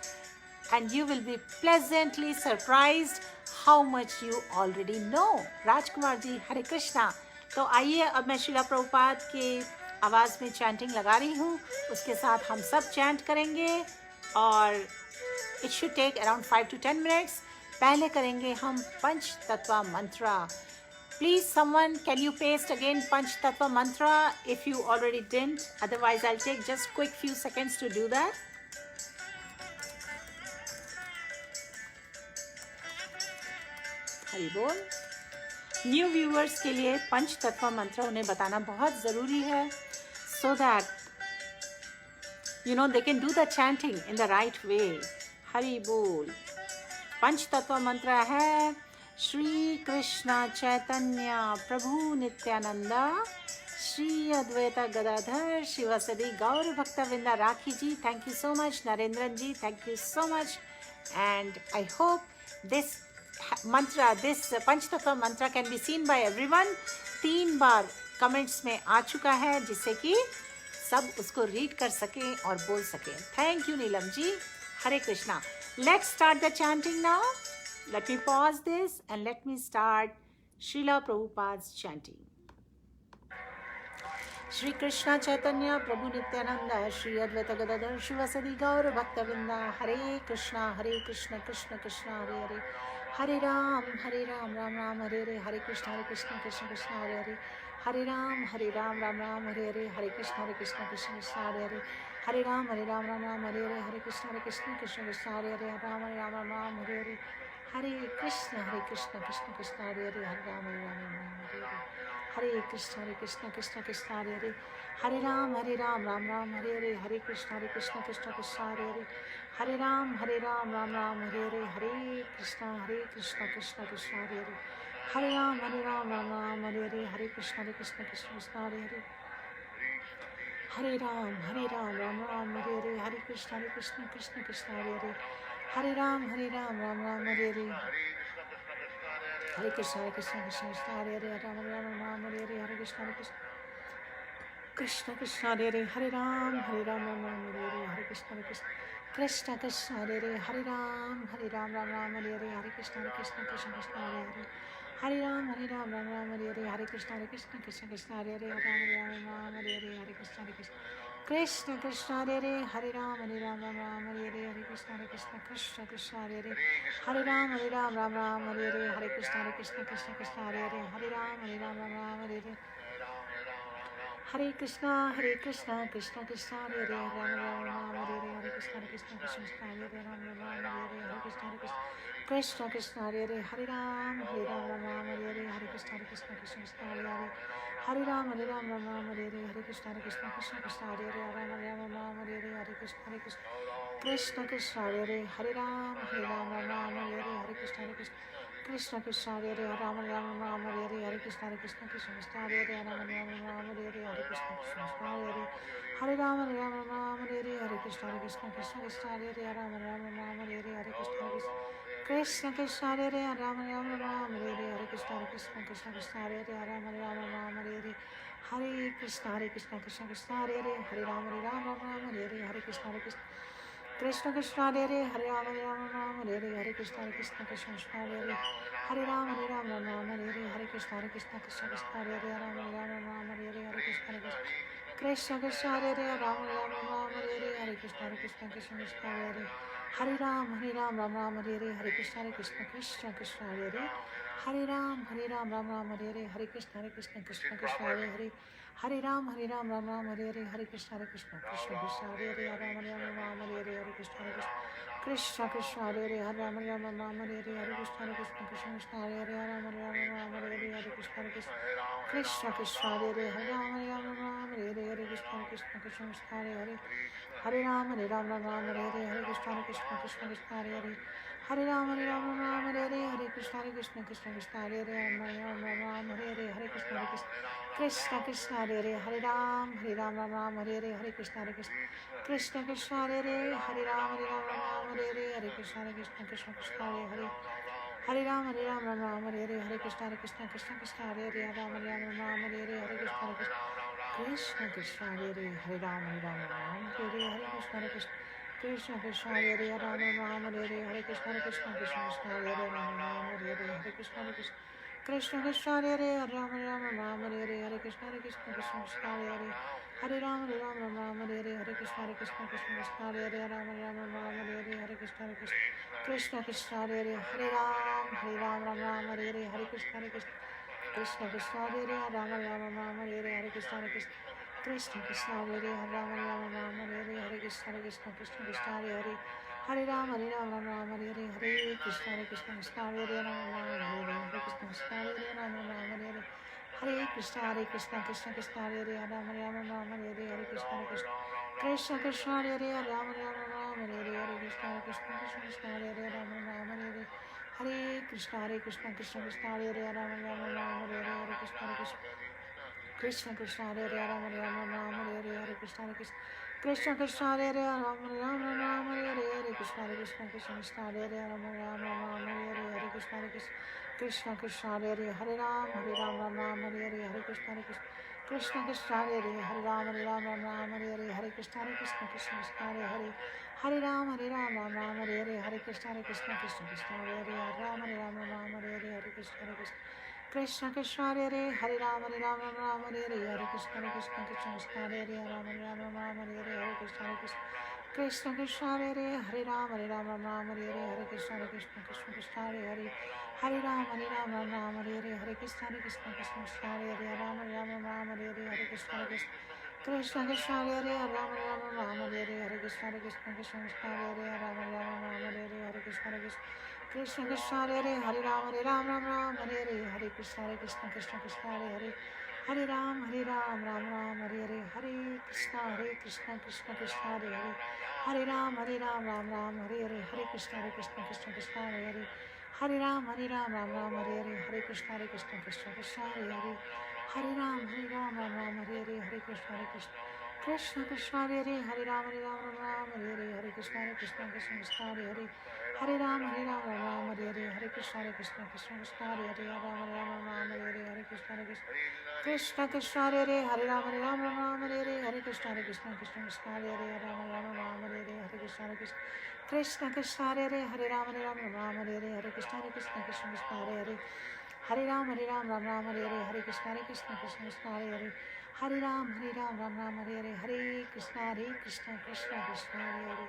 and you will be pleasantly surprised how much you already know. Rajkumar ji, Hare Krishna. तो आइए, अब मैं शिला प्रभुपाद के आवाज़ में चैंटिंग लगा रही हूँ, उसके साथ हम सब चैंट करेंगे और it should take around 5 to 10 minutes. पहले करेंगे हम पंच तत्व मंत्रा। Please someone, can you paste again Panch Tattva mantra if you already didn't? Otherwise, I'll take just quick few seconds to do that. Hari बोल। न्यू व्यूअर्स के लिए पंच तत्व मंत्र उन्हें बताना बहुत ज़रूरी है, so that you know they can do the chanting in the right way. Hari बोल। पंच तत्व मंत्र है श्री कृष्ण चैतन्य प्रभु नित्यानंद श्री अद्वैत गदाधर शिवसदी गौर भक्तवृंद। Rakhi ji, thank you so much. Narendran ji, thank you so much. And I hope this mantra, this Panchatattva mantra can be seen by everyone. 3 बार comments में आ चुका है, जिससे कि सब उसको रीड कर सकें और बोल सकें। Thank you Neelam ji. Hare Krishna. Let's start the chanting now. Let me pause this and let me start Srila Prabhupada's chanting. Shri Krishna Chaitanya Prabhu Nityananda Shri Advaita Gadadhar Shivasadi Gaur Bhaktavinda. Hare Krishna Krishna Krishna Hare Hare, Hare Ram Ram Ram Hare Hare, Hare Krishna Krishna Krishna Hare Hare, Hare Ram Ram Ram Hare Hare, Hare Krishna Krishna Krishna Hare Hare, Hare Ram Ram Ram Hare Hare, Hare Krishna Krishna Krishna Hare Hare, Hare Ram Ram Hare Hare, Hare Krishna Krishna Krishna Hare Hare, Hare Ram Ram Hare Hare, Hare Krishna Krishna Krishna Hare Hare, Hare Ram Ram Ram Hare Hare, Hare Krishna Krishna Krishna Hare Hare, Hare Ram Ram Ram Hare Hare, Hare Krishna Krishna Krishna Hare Hare, Hare Ram, Ram Ram, Hare Hare, Hare Krishna, Krishna Krishna, Hare Hare. Hare Ram, Ram Ram, Hare Hare, Hare Krishna, Krishna Krishna, Hare Hare. Hare Ram, Ram Ram, Hare Hare. Hare Krishna, Krishna Krishna, Hare Hare, Ram Ram, Hare Hare, Hare Krishna, Krishna Krishna, Hare Hare, Hare Ram, Ram Ram, Hare Hare, Hare Krishna, Krishna Krishna, Hare Hare, Hare Ram, Ram Ram, Hare Hare, Hare Krishna, Krishna Krishna, Hare Hare. Hare Ram, Ram Ram, Hare Hare, Hare Krishna, Krishna Hare Hare, Ram Ram, Hare Hare, Hare Krishna, Krishna Krishna, Hare Hare, Hare Ram, Ram Hare Hare, Hare Krishna, Krishna Krishna, Hare Hare, Hare Ram, Ram Ram, Hare Hare, Hare Krishna, Krishna Hare Hare, Hare Ram, Ram Hare Hare. Hare Krishna, Krishna Krishna, Hare Hare, Ram Ram, Hare Hare, Hare Krishna, Krishna Hare Hare, Ram Ram, Hare Hare, Hare Krishna, Krishna Hare Hare, Hare Ram, Ram Hare Hare, Hare Krishna, Krishna Hare Hare, Hare Ram, Ram Hare Hare, Hare Krishna, Krishna Hare Hare, Ram Hare Hare, Hare Krishna, Krishna Hare Hare, Hare Ram, Ram Hare Hare, Hare Krishna, Krishna Hare Hare, Ram Hare Hare, Hare Krishna, Krishna Hare Hare, Ram Hare Hare, Hare Krishna, Hare Hare, Hare Ram, Ram Hare Hare, Hare Krishna, Krishna Hare Hare, Ram Hare Hare, Hare Krishna Hare Hare, Ram Hare Hare, Hare Krishna Hare Hare, Ram Hare Hare, Hare Krishna, Krishna Hare Hare, Hare Ram Hare Hare, Hare Krishna, Krishna Hare Hare, Hare Ram Hare Hare, Hare Krishna, Krishna Hare Hare, Hare Ram Hare Hare, Hare Krishna, Krishna Hare Hare, Ram Hare Hare, Hare Krishna Hare Hare, Ram Hare Hare, Hare Krishna, Krishna Hare Hare, Hare Ram Ram Hare Hare, Hare Krishna, Krishna Hare Hare, Hare Ram Ram Hare Hare, Hare Krishna, Krishna Hare Hare, Hare Ram Ram Hare Hare, Hare Krishna, Krishna Hare Hare, Ram Hare Hare, Hare Krishna, Krishna Hare Hare, Hare Ram Hare Hare, Hare Krishna, Krishna Hare Hare, Ram Hare Hare, Hare Krishna, Krishna Hare Hare, Hare Ram Hare Hare, Hare Krishna, Hare Hare, Hare Ram Hare Hare, Hare Krishna, Krishna Hare Hare, Hare Ram Hare Hare, Hare Krishna, Krishna Hare Hare, Ram Hare Hare, Hare Krishna Hare Hare, Hare Ram Hare Hare, Hare Krishna, Krishna Hare Hare, Hare Ram Hare Hare, Hare Krishna, Krishna Hare Hare, Hare Ram Hare Hare, Hare Krishna, Krishna Hare Hare, Ram Hare Hare, Hare Krishna Hare Hare, Hare Ram Hare Hare, Hare Krishna Hare Hare, Ram Hare Hare, Hare Krishna Hare Hare, Ram Hare Hare, Hare Krishna Hare Hare, Ram Hare Hare, Hare Krishna Hare Hare, Hare Ram Hare Hare, Hare Krishna Hare Hare, Ram Hare Hare, Hare Krishna Hare Hare, Hare Ram Hare Hare, Hare Krishna Hare Hare, Ram Hare Hare, Hare Krishna Hare Hare, Ram Hare Hare, Hare Krishna Hare Hare, Hare Ram Hare Hare, Hare Krishna Hare Hare, Ram Hare Hare, Hare Krishna Hare Krishna Hare Hare, Ram Hare Hare, Hare Krishna Hare Hare, Ram Hare Hare, Hare Krishna Hare Hare, Ram Hare Hare, Hare Krishna Hare Krishna Hare Hare, Ram Hare Hare, Hare Krishna Hare Hare, Ram Hare Hare, Hare Krishna Hare Hare, Ram Hare Hare, Hare Krishna Hare Hare, Ram Hare Hare, Hare Krishna Hare Hare, Hare Ram Hare Hare, Hare Krishna Hare Hare, Hare Ram Hare Hare, Hare Krishna Hare Hare, Hare Ram Hare Hare, Hare Krishna Hare Hare, Hare Ram Hare Hare, Hare Krishna Hare Hare, Hare Ram Hare Hare, Hare Krishna Hare Hare, Ram Hare Hare, Hare Krishna Hare Hare, Hare Ram Hare Hare, Hare Krishna Hare Hare, Hare Ram Hare Hare, Hare Krishna Hare Hare, Ram Hare Hare, Hare Krishna Hare Hare, Ram Hare Hare, Hare Krishna Hare Hare, Ram Hare Hare, Hare Krishna Hare Hare, Hare Ram Hare Hare, Hare Krishna Hare Hare, Hare Ram Hare Hare, Hare Krishna Hare Hare, Hare Ram Hare Hare, Hare Krishna Hare Hare, Hare Ram Hare Hare, Hare Krishna Hare Hare, Hare Ram, Ram Ram, Hare Hare, Hare Krishna, Krishna Krishna, Hare Hare, Hare Ram, Ram Ram, Hare Hare, Hare Krishna, Krishna Krishna, Hare Hare, Hare Ram, Ram, Hare Hare, Hare Krishna, Krishna Krishna, Hare Hare, Hare Ram, Ram, Hare Hare, Hare Krishna, Krishna Krishna, Hare Hare, Ram, Hare Hare, Hare Krishna, Krishna Krishna, Hare Hare, Hare Ram, Hare Hare, Hare Krishna, Krishna Krishna, Hare Hare, Ram, Hare Hare, Hare Krishna, Krishna Krishna, Hare Hare, Hare Ram, Hare Hare, Hare Krishna, Krishna Krishna, Hare Hare, Hare Ram, Ram, Hare Hare, Hare Krishna, Krishna Krishna, Hare Hare, Hare Ram, Ram, Hare Hare, Hare Krishna, Krishna Krishna, Hare Hare,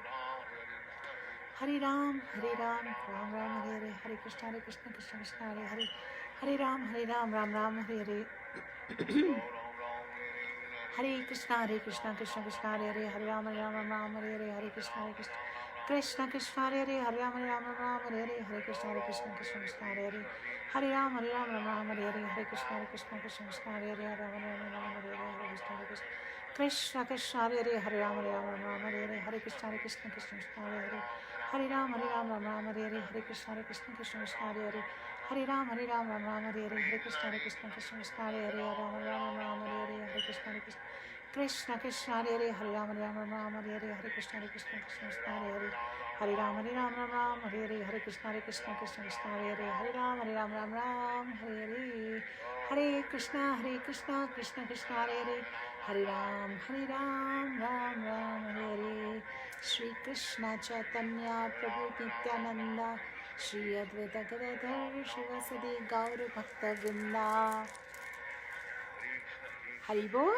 Hare Ram, Ram, Hare Hare, Hare Krishna, Krishna Krishna, Hare Hare, Hare Ram, Ram, Hare Hare, Hare Krishna, Krishna Krishna, Hare Hare, Hare Ram, Hare Hare, Hare Krishna, Krishna Krishna, Hare Hare, Hare Ram, Hare Hare, Hare Krishna, Krishna, Hare Hare, Hare Ram, Hare Hare, Hare Krishna, Krishna, Hare Hare, Hare Ram, Hare Hare, Hare Krishna, Krishna, Hare Hare, Hare Ram, Hare Hare, Hare Krishna, Krishna, Hare Hare, Hare Ram, Hare Hare, Hare Krishna, Krishna, Hare Hare, Hare Ram, Hare Hare, Hare Krishna, Krishna, Hare Hare, Hare Ram, Hare Hare, Hare Krishna, Krishna Krishna, Hare Hare, Hare Ram, Hare Hare, Hare Krishna, Krishna, Hare Hare, Hare Ram, Hare Hare, Hare Krishna, Krishna, Hare Hare, Hare Ram, Hare Hare, Hare Krishna, Krishna Krishna, Hare Hare, Hare Ram, Ram, Hare Hare, Shri Krishna Chaitanya Prabhu Nityananda, Shri Advaita Gadadhar Shivasadi Gaur Bhakta Vrinda. Hari Bol.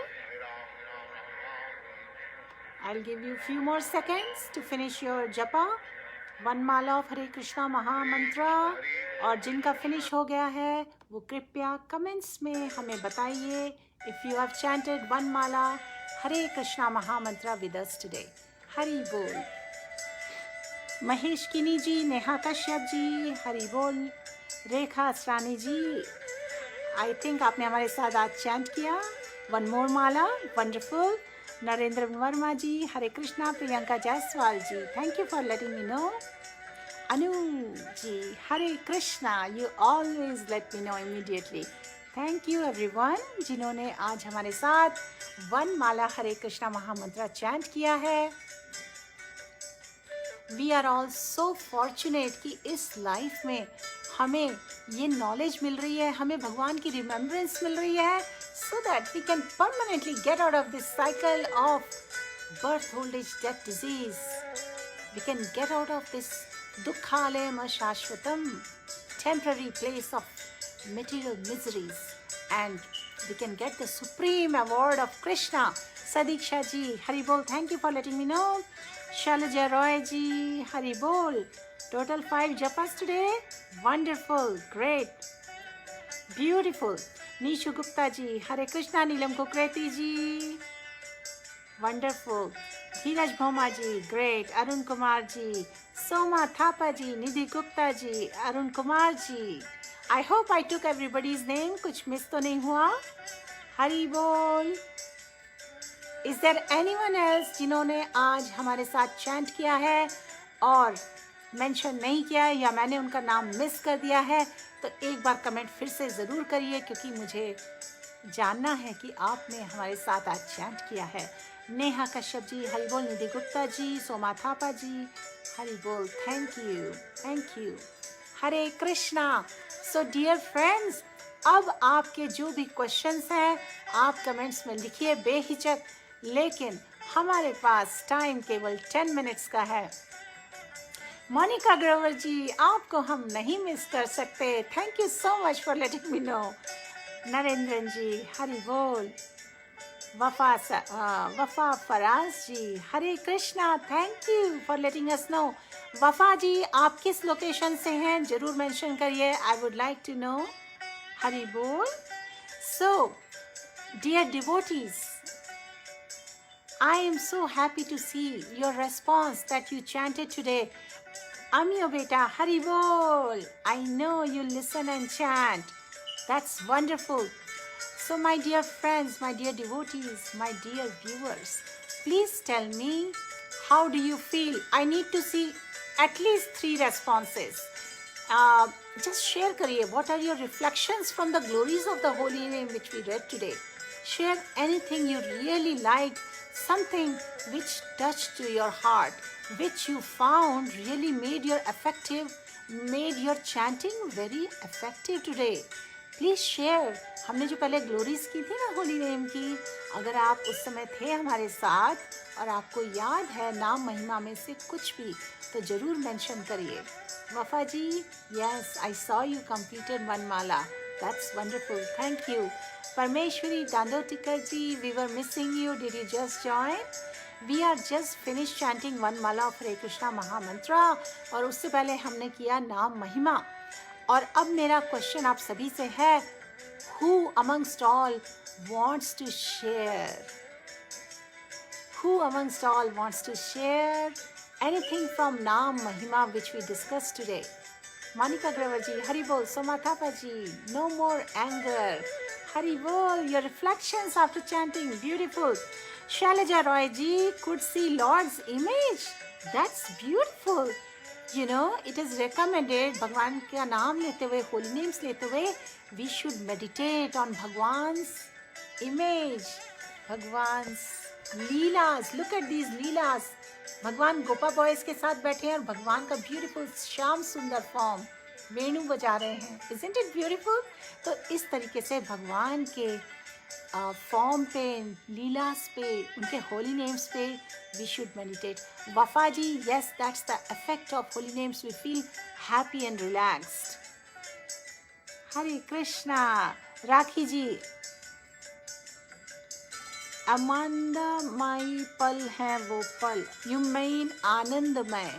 I'll give you a few more seconds to finish your japa. One mala of Hare Krishna Maha Mantra. और जिनका finish हो गया है वो कृपया comments में हमें बताइए. If you have chanted one mala Hare Krishna Maha Mantra with us today. Hari Bol. Mahesh किनी जी, नेहा कश्यप जी, हरि बोल. रेखा असरानी जी, आई थिंक आपने हमारे साथ आज चैंट किया. One more mala, wonderful. Narendra Verma ji, Hare Krishna. Priyanka Jaiswal ji, thank you for letting me know. Anu ji, Hare Krishna. You always let me know immediately. Thank you everyone जिन्होंने आज हमारे साथ वन माला हरे कृष्णा महामंत्र चैंट किया है. We are all so fortunate कि इस लाइफ में हमें ये नॉलेज मिल रही है, हमें भगवान की रिमेम्बरेंस मिल रही है, so that we can permanently get out of this cycle of birth, old age, death, disease. We can get out of this dukkhalayam ashashvatam, temporary place of material miseries, and we can get the supreme award of Krishna. Sadiksha ji, Hari Bol, thank you for letting me know. Shalaja Roy ji, Hari Bol. Total 5 japas today. Wonderful, great, beautiful. Nishu Gupta ji, Hare Krishna. Neelam Kukreti ji, wonderful. Dheeraj Bhoma ji, great. Arun Kumar ji, Soma Thapa ji, Nidhi Gupta ji, Arun Kumar ji. I hope I took everybody's name. कुछ miss तो नहीं हुआ. हरी बोल. Is there anyone else जिन्होंने आज हमारे साथ chant किया है और मेंशन नहीं किया है या मैंने उनका नाम मिस कर दिया है, तो एक बार कमेंट फिर से ज़रूर करिए, क्योंकि मुझे जानना है कि आपने हमारे साथ आज चैंट किया है. नेहा कश्यप जी, हरी बोल. निधि गुप्ता जी, Soma Thapa ji, Hari Bol. Thank you, thank you. Hare Krishna. So dear friends, अब आपके जो भी क्वेश्चंस हैं आप कमेंट्स में लिखिए बेहिचक, लेकिन हमारे पास टाइम केवल 10 मिनट्स का है. मोनिका ग्रोवर जी, आपको हम नहीं मिस कर सकते. Thank you so much for letting me know. Narendran ji, Hari बोल. Wafa Faraz ji, Hare Krishna. Thank you for letting us know. Wafa ji, आप किस लोकेशन से हैं जरूर मेंशन करिए. I would like to know. Hari बोल. So dear devotees, I am so happy to see your response that you chanted today. Amiyo beta, Hari Bol. I know you listen and chant. That's wonderful. So my dear friends, my dear devotees, my dear viewers, please tell me, how do you feel? I need to see at least 3 responses. Just share करिए, what are your reflections from the glories of the holy name which we read today. Share anything you really liked, something which touched to your heart, which you found really made your chanting very effective today. Please share. हमने जो पहले glories की थी ना holy name की, अगर आप उस समय थे हमारे साथ और आपको याद है नाम महिमा में से कुछ भी, तो ज़रूर मेंशन करिए. वफा जी, yes, I saw you completed one mala. That's wonderful. Thank you. Parmeshwari Dandotikar ji, we were missing you. Did you just join? We are just finished chanting one mala of Hare Krishna Mahamantra. और उससे पहले हमने किया नाम महिमा. और अब मेरा क्वेश्चन आप सभी से है, who amongst all wants to share? Who amongst all wants to share anything from Naam Mahima which we discussed today? Monica Graver ji, Hari Bol. Soma Thapa ji, no more anger. Hari Bol, your reflections after chanting, beautiful. Shailaja Roy ji, could see Lord's image. That's beautiful. You know, it is recommended, भगवान का नाम लेते हुए, holy names लेते हुए, we should meditate on भगवान's image, भगवान's leelas. Look at these leelas. भगवान Gopa boys के साथ बैठे हैं और भगवान का ब्यूटीफुल श्याम सुंदर फॉर्म वेणु बजा रहे हैं. Isn't it beautiful? तो इस तरीके से भगवान के फॉर्म पे, लीलास पे, उनके होली नेम्स पे we should meditate. Wafa ji, yes, that's the effect of holy names. We feel happy and relaxed. Hare Krishna. Rakhi ji, आनंदमय पल है वो पल. You mean आनंदमय?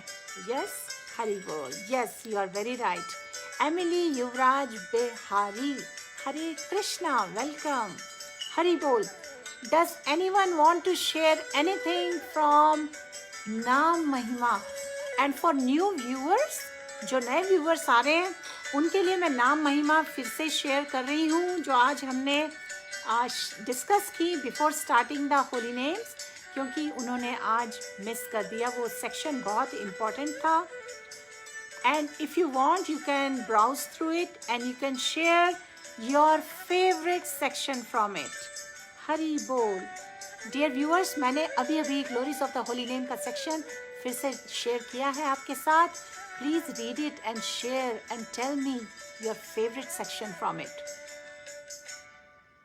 Yes, Hari Bol. Yes, you are very right. Emily Yuvraj Behari. Hare Krishna. Welcome. Hari Bol. Does anyone want to share anything from Naam Mahima? And for new viewers, जो नए viewers आ रहे हैं, उनके लिए मैं नाम महिमा फिर से शेयर कर रही हूँ, जो आज हमने डिस्कस की before starting the holy names, क्योंकि उन्होंने आज मिस कर दिया. वो सेक्शन बहुत इम्पोर्टेंट था. And if you want, you can browse through it and you can share your favourite section from it. Hari बोल. डियर व्यूअर्स, मैंने अभी अभी glories of the holy name का सेक्शन फिर से शेयर किया है आपके साथ. Please read it and share and tell me your favourite section from it.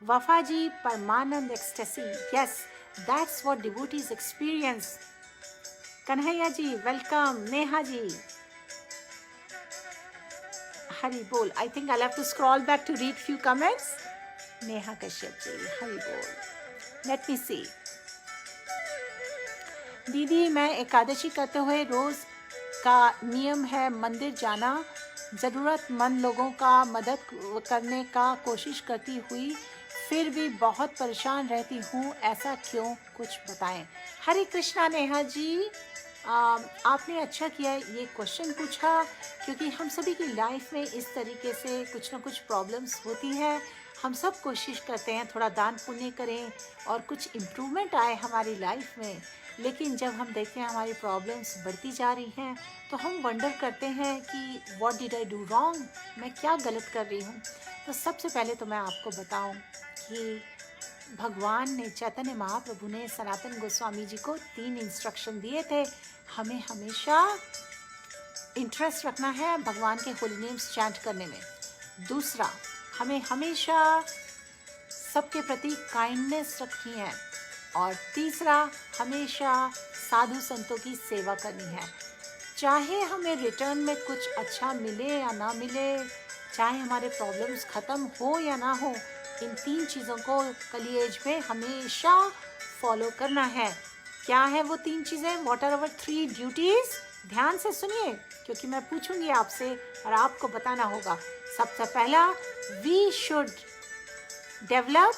Wafa ji, Parmanand ecstasy. Yes, that's what devotees experience. Kanhaiya ji, welcome. Neha ji. Hari Bol. I think I'll have to scroll back to read few comments. Neha Kashyap ji, Hari Bol. Let me see. दीदी, मैं एकादशी करते हुए रोज़ का नियम है मंदिर जाना. ज़रूरतमंद लोगों का मदद करने का कोशिश करती हुई फिर भी बहुत परेशान रहती हूँ, ऐसा क्यों? कुछ बताएं. हरे कृष्णा नेहा जी, आपने अच्छा किया ये क्वेश्चन पूछा, क्योंकि हम सभी की लाइफ में इस तरीके से कुछ ना कुछ प्रॉब्लम्स होती हैं. हम सब कोशिश करते हैं थोड़ा दान पुण्य करें और कुछ इम्प्रूवमेंट आए हमारी लाइफ में, लेकिन जब हम देखते हैं हमारी प्रॉब्लम्स बढ़ती जा रही हैं तो हम वंडर करते हैं कि what did I do wrong, मैं क्या गलत कर रही हूँ. तो सबसे पहले तो मैं आपको बताऊँ कि भगवान ने, चैतन्य महाप्रभु ने सनातन गोस्वामी जी को 3 इंस्ट्रक्शन दिए थे. हमें हमेशा इंटरेस्ट रखना है भगवान के होली नेम्स चैंट करने में. दूसरा, हमें हमेशा सबके प्रति काइंडनेस रखनी है. और तीसरा, हमेशा साधु संतों की सेवा करनी है. चाहे हमें रिटर्न में कुछ अच्छा मिले या ना मिले, चाहे हमारे प्रॉब्लम्स ख़त्म हो या ना हो, इन 3 चीज़ों को कलिएज में हमेशा फॉलो करना है. क्या है वो 3 चीज़ें? What are our 3 duties? ध्यान से सुनिए, क्योंकि मैं पूछूंगी आपसे और आपको बताना होगा. सबसे पहला, we should develop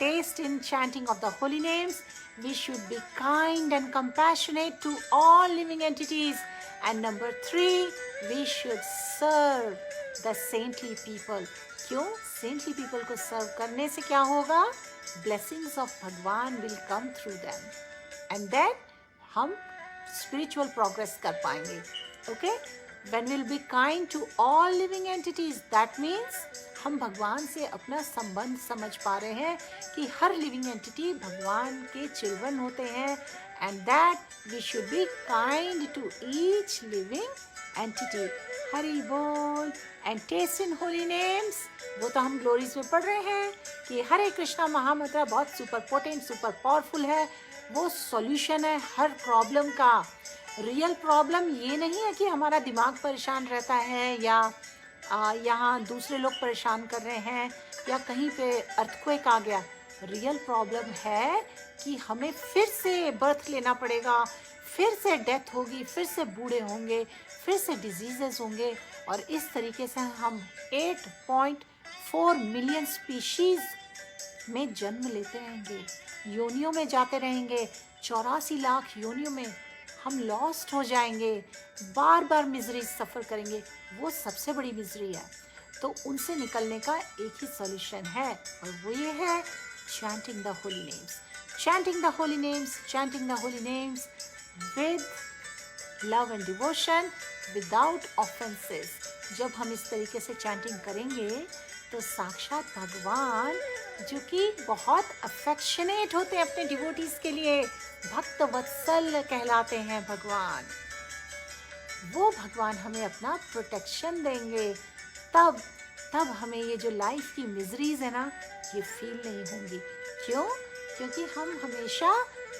taste in chanting of the holy names. We should be kind and compassionate to all living entities. And number 3, we should serve the saintly people. क्यों? Saintly people को serve करने से क्या होगा? Blessings of भगवान will come through them. And then हम spiritual progress कर पाएंगे. Okay? when we'll be kind to all living entities, that means हम भगवान से अपना संबंध समझ पा रहे हैं कि हर लिविंग एंटिटी भगवान के चिल्ड्रन होते हैं, and that we should be kind to each living entity. Hari बोल. And taste in holy names, वो तो हम ग्लोरीज में पढ़ रहे हैं कि हरे कृष्णा महामंत्र बहुत सुपर पोटेंट, सुपर पावरफुल है. वो सॉल्यूशन है हर प्रॉब्लम का. रियल प्रॉब्लम ये नहीं है कि हमारा दिमाग परेशान रहता है या यहाँ दूसरे लोग परेशान कर रहे हैं या कहीं पे अर्थक्वेक आ गया. रियल प्रॉब्लम है कि हमें फिर से बर्थ लेना पड़ेगा, फिर से डेथ होगी, फिर से बूढ़े होंगे, फिर से डिजीजेस होंगे, और इस तरीके से हम 8.4 मिलियन स्पीशीज में जन्म लेते रहेंगे, योनियों में जाते रहेंगे, 84 लाख योनियों में हम लॉस्ट हो जाएंगे, बार बार मिजरी सफ़र करेंगे. वो सबसे बड़ी मिजरी है. तो उनसे निकलने का एक ही सॉल्यूशन है, और वो ये है chanting the holy names. Chanting the holy names, chanting the holy names with love and devotion, without offenses. जब हम इस तरीके से chanting करेंगे तो साक्षात भगवान, जो कि बहुत अफेक्शनेट होते हैं अपने डिवोटीज के लिए, भक्त वत्सल कहलाते हैं भगवान, वो भगवान हमें अपना प्रोटेक्शन देंगे. तब हमें ये जो लाइफ की मिजरीज है ना, ये फील नहीं होंगी. क्यों? क्योंकि हम हमेशा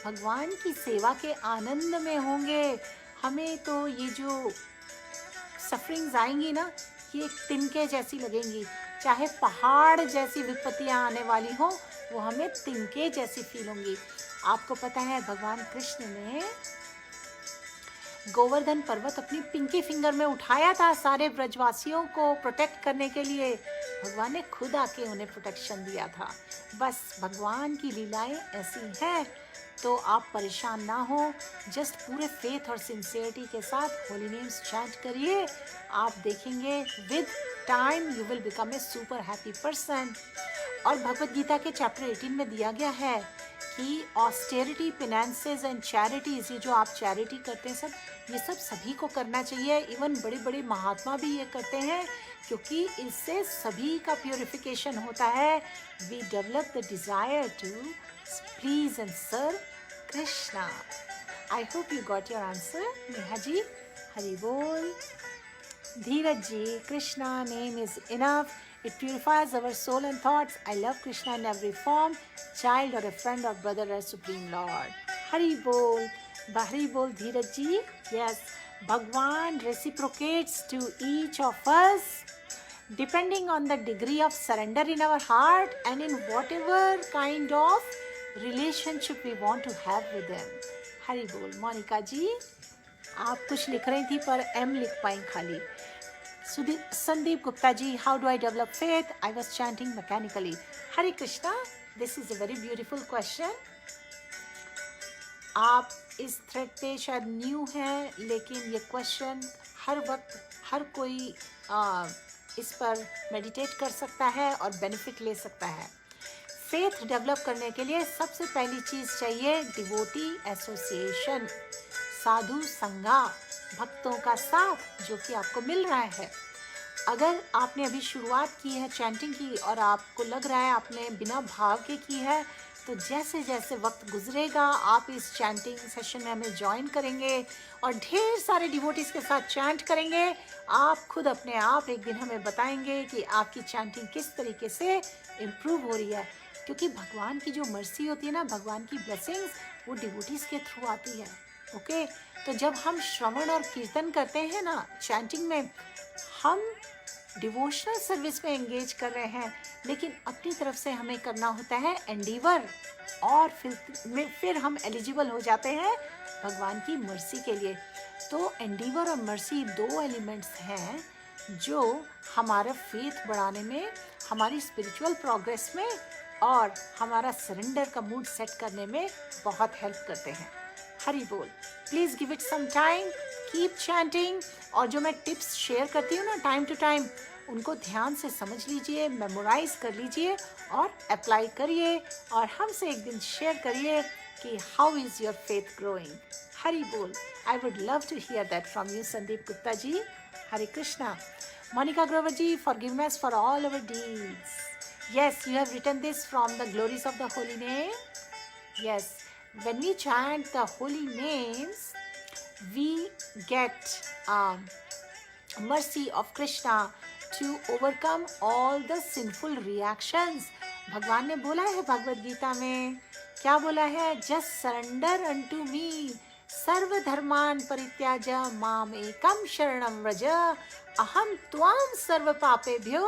भगवान की सेवा के आनंद में होंगे. हमें तो ये जो सफरिंग्स आएंगी ना, ये एक तिनके जैसी लगेंगी. चाहे पहाड़ जैसी विपत्तियां आने वाली हो, वो हमें तिनके जैसी फील होंगी. आपको पता है भगवान कृष्ण ने गोवर्धन पर्वत अपनी पिंकी फिंगर में उठाया था सारे ब्रजवासियों को प्रोटेक्ट करने के लिए. भगवान ने खुद आके उन्हें प्रोटेक्शन दिया था. बस भगवान की लीलाएं ऐसी हैं. तो आप परेशान ना हो, जस्ट पूरे फेथ और सिंसियरिटी के साथ होली नेम्स चैंट करिए. आप देखेंगे with time you will become a super happy person. और भगवद गीता के चैप्टर 18 में दिया गया है कि ऑस्टेरिटी, फिनेंसेस एंड चैरिटीज़, ये जो आप चैरिटी करते हैं सब, ये सब सभी को करना चाहिए. इवन बड़े बड़े महात्मा भी ये करते हैं, क्योंकि इससे सभी का प्योरिफिकेशन होता है. We develop the desire to please and serve Krishna. I hope you got your answer. Neha ji, Hari बोल. Dheeraj ji, Krishna name is enough. It purifies our soul and thoughts. I love Krishna in every form, child or a friend or brother or Supreme Lord. Hari bol, Bahari bol, Dheeraj ji. Yes, Bhagwan reciprocates to each of us depending on the degree of surrender in our heart and in whatever kind of relationship we want to have with him. Hari bol. Monica ji, आप कुछ लिख रही थी पर M लिख पाई खाली. Sandeep Gupta ji, how do I develop faith? I was chanting mechanically. Hare Krishna, this is a very beautiful question. आप इस थ्रेड पे शायद न्यू हैं, लेकिन ये क्वेश्चन हर वक्त हर कोई इस पर मेडिटेट कर सकता है और बेनिफिट ले सकता है. फेथ डेवलप करने के लिए सबसे पहली चीज़ चाहिए डिवोटी एसोसिएशन, साधु संगा, भक्तों का साथ जो कि आपको मिल रहा है. अगर आपने अभी शुरुआत की है चैंटिंग की और आपको लग रहा है आपने बिना भाव के की है, तो जैसे जैसे वक्त गुजरेगा आप इस चैंटिंग सेशन में हमें ज्वाइन करेंगे और ढेर सारे डिवोटीज़ के साथ चैंट करेंगे. आप खुद अपने आप एक दिन हमें बताएंगे कि आपकी चैंटिंग किस तरीके से इम्प्रूव हो रही है. क्योंकि भगवान की जो मर्सी होती है ना, भगवान की ब्लेसिंग्स, वो डिवोटीज़ के थ्रू आती है. ओके, तो जब हम श्रवण और कीर्तन करते हैं ना चैंटिंग में, हम डिवोशनल सर्विस में एंगेज कर रहे हैं, लेकिन अपनी तरफ से हमें करना होता है एंडीवर, और फिर हम एलिजिबल हो जाते हैं भगवान की मर्सी के लिए. तो एंडीवर और मर्सी दो एलिमेंट्स हैं जो हमारा फेथ बढ़ाने में, हमारी स्पिरिचुअल प्रोग्रेस में और हमारा सरेंडर का मूड सेट करने में बहुत हेल्प करते हैं. Hari Bol. Please give it some time, keep chanting. और जो मैं टिप्स शेयर करती हूँ ना टाइम टू टाइम, उनको ध्यान से समझ लीजिए, मेमोराइज कर लीजिए और अप्लाई करिए, और हमसे एक दिन शेयर करिए कि how is your faith growing. Hari बोल. I would love to hear that from you Sandeep Gupta ji. Hare Krishna. Monica Grover ji, forgiveness for all our deeds. Yes, you have written this from the glories of the holy name. Yes, when we chant the holy names, we get mercy of Krishna to overcome all the sinful reactions. भगवान ने बोला है भगवद गीता में, क्या बोला है? Just surrender unto me, सर्व धर्मान परित्याज माम एकम शरणम व्रज, अहम त्वाम सर्व पापेभ्यो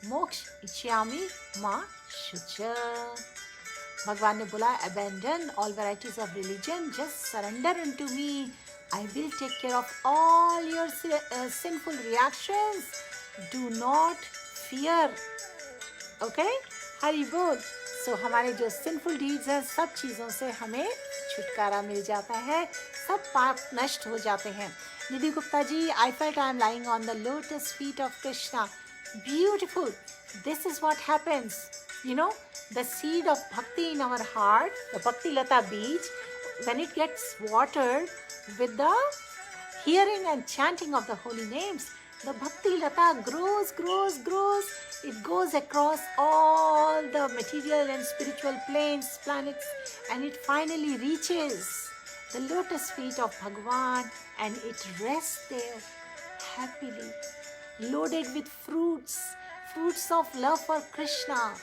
मोक्ष इच्छामि मा शुच. भगवान ने बोला, abandon all varieties of religion, just surrender unto me. I will take care of all your sinful reactions. Do not fear. Okay? Hari बोल. So हमारे जो sinful deeds हैं, सब चीज़ों से हमें छुटकारा मिल जाता है, सब पाप नष्ट हो जाते हैं. निधि गुप्ता जी, I felt I am lying on the lotus feet of Krishna. Beautiful. This is what happens. You know, the seed of bhakti in our heart, the bhakti lata beej, when it gets watered with the hearing and chanting of the holy names, the bhakti lata grows, grows, grows. It goes across all the material and spiritual planes, planets, and it finally reaches the lotus feet of Bhagavan, and it rests there happily, loaded with fruits, fruits of love for Krishna.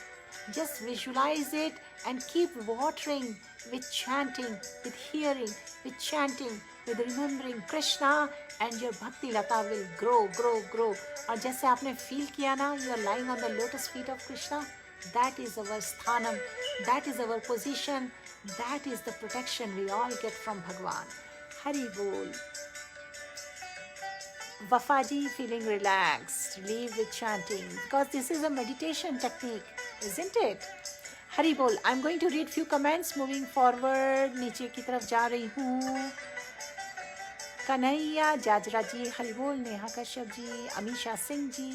Just visualize it and keep watering with chanting, with hearing, with chanting, with remembering Krishna, and your bhakti lata will grow, grow, grow. और जैसे आपने feel किया ना, you are lying on the lotus feet of Krishna. That is our sthanam, that is our position, that is the protection we all get from Bhagwan. Hari Bol. Wafaji feeling relaxed, relieved with chanting, because this is a meditation technique, isn't it? Hari Bol. I'm going to read few comments. Moving forward, नीचे की तरफ जा रही हूँ. कन्हैया जाजरा जी, हरि बोल. नेहा कश्यप जी, अमीशा सिंह जी,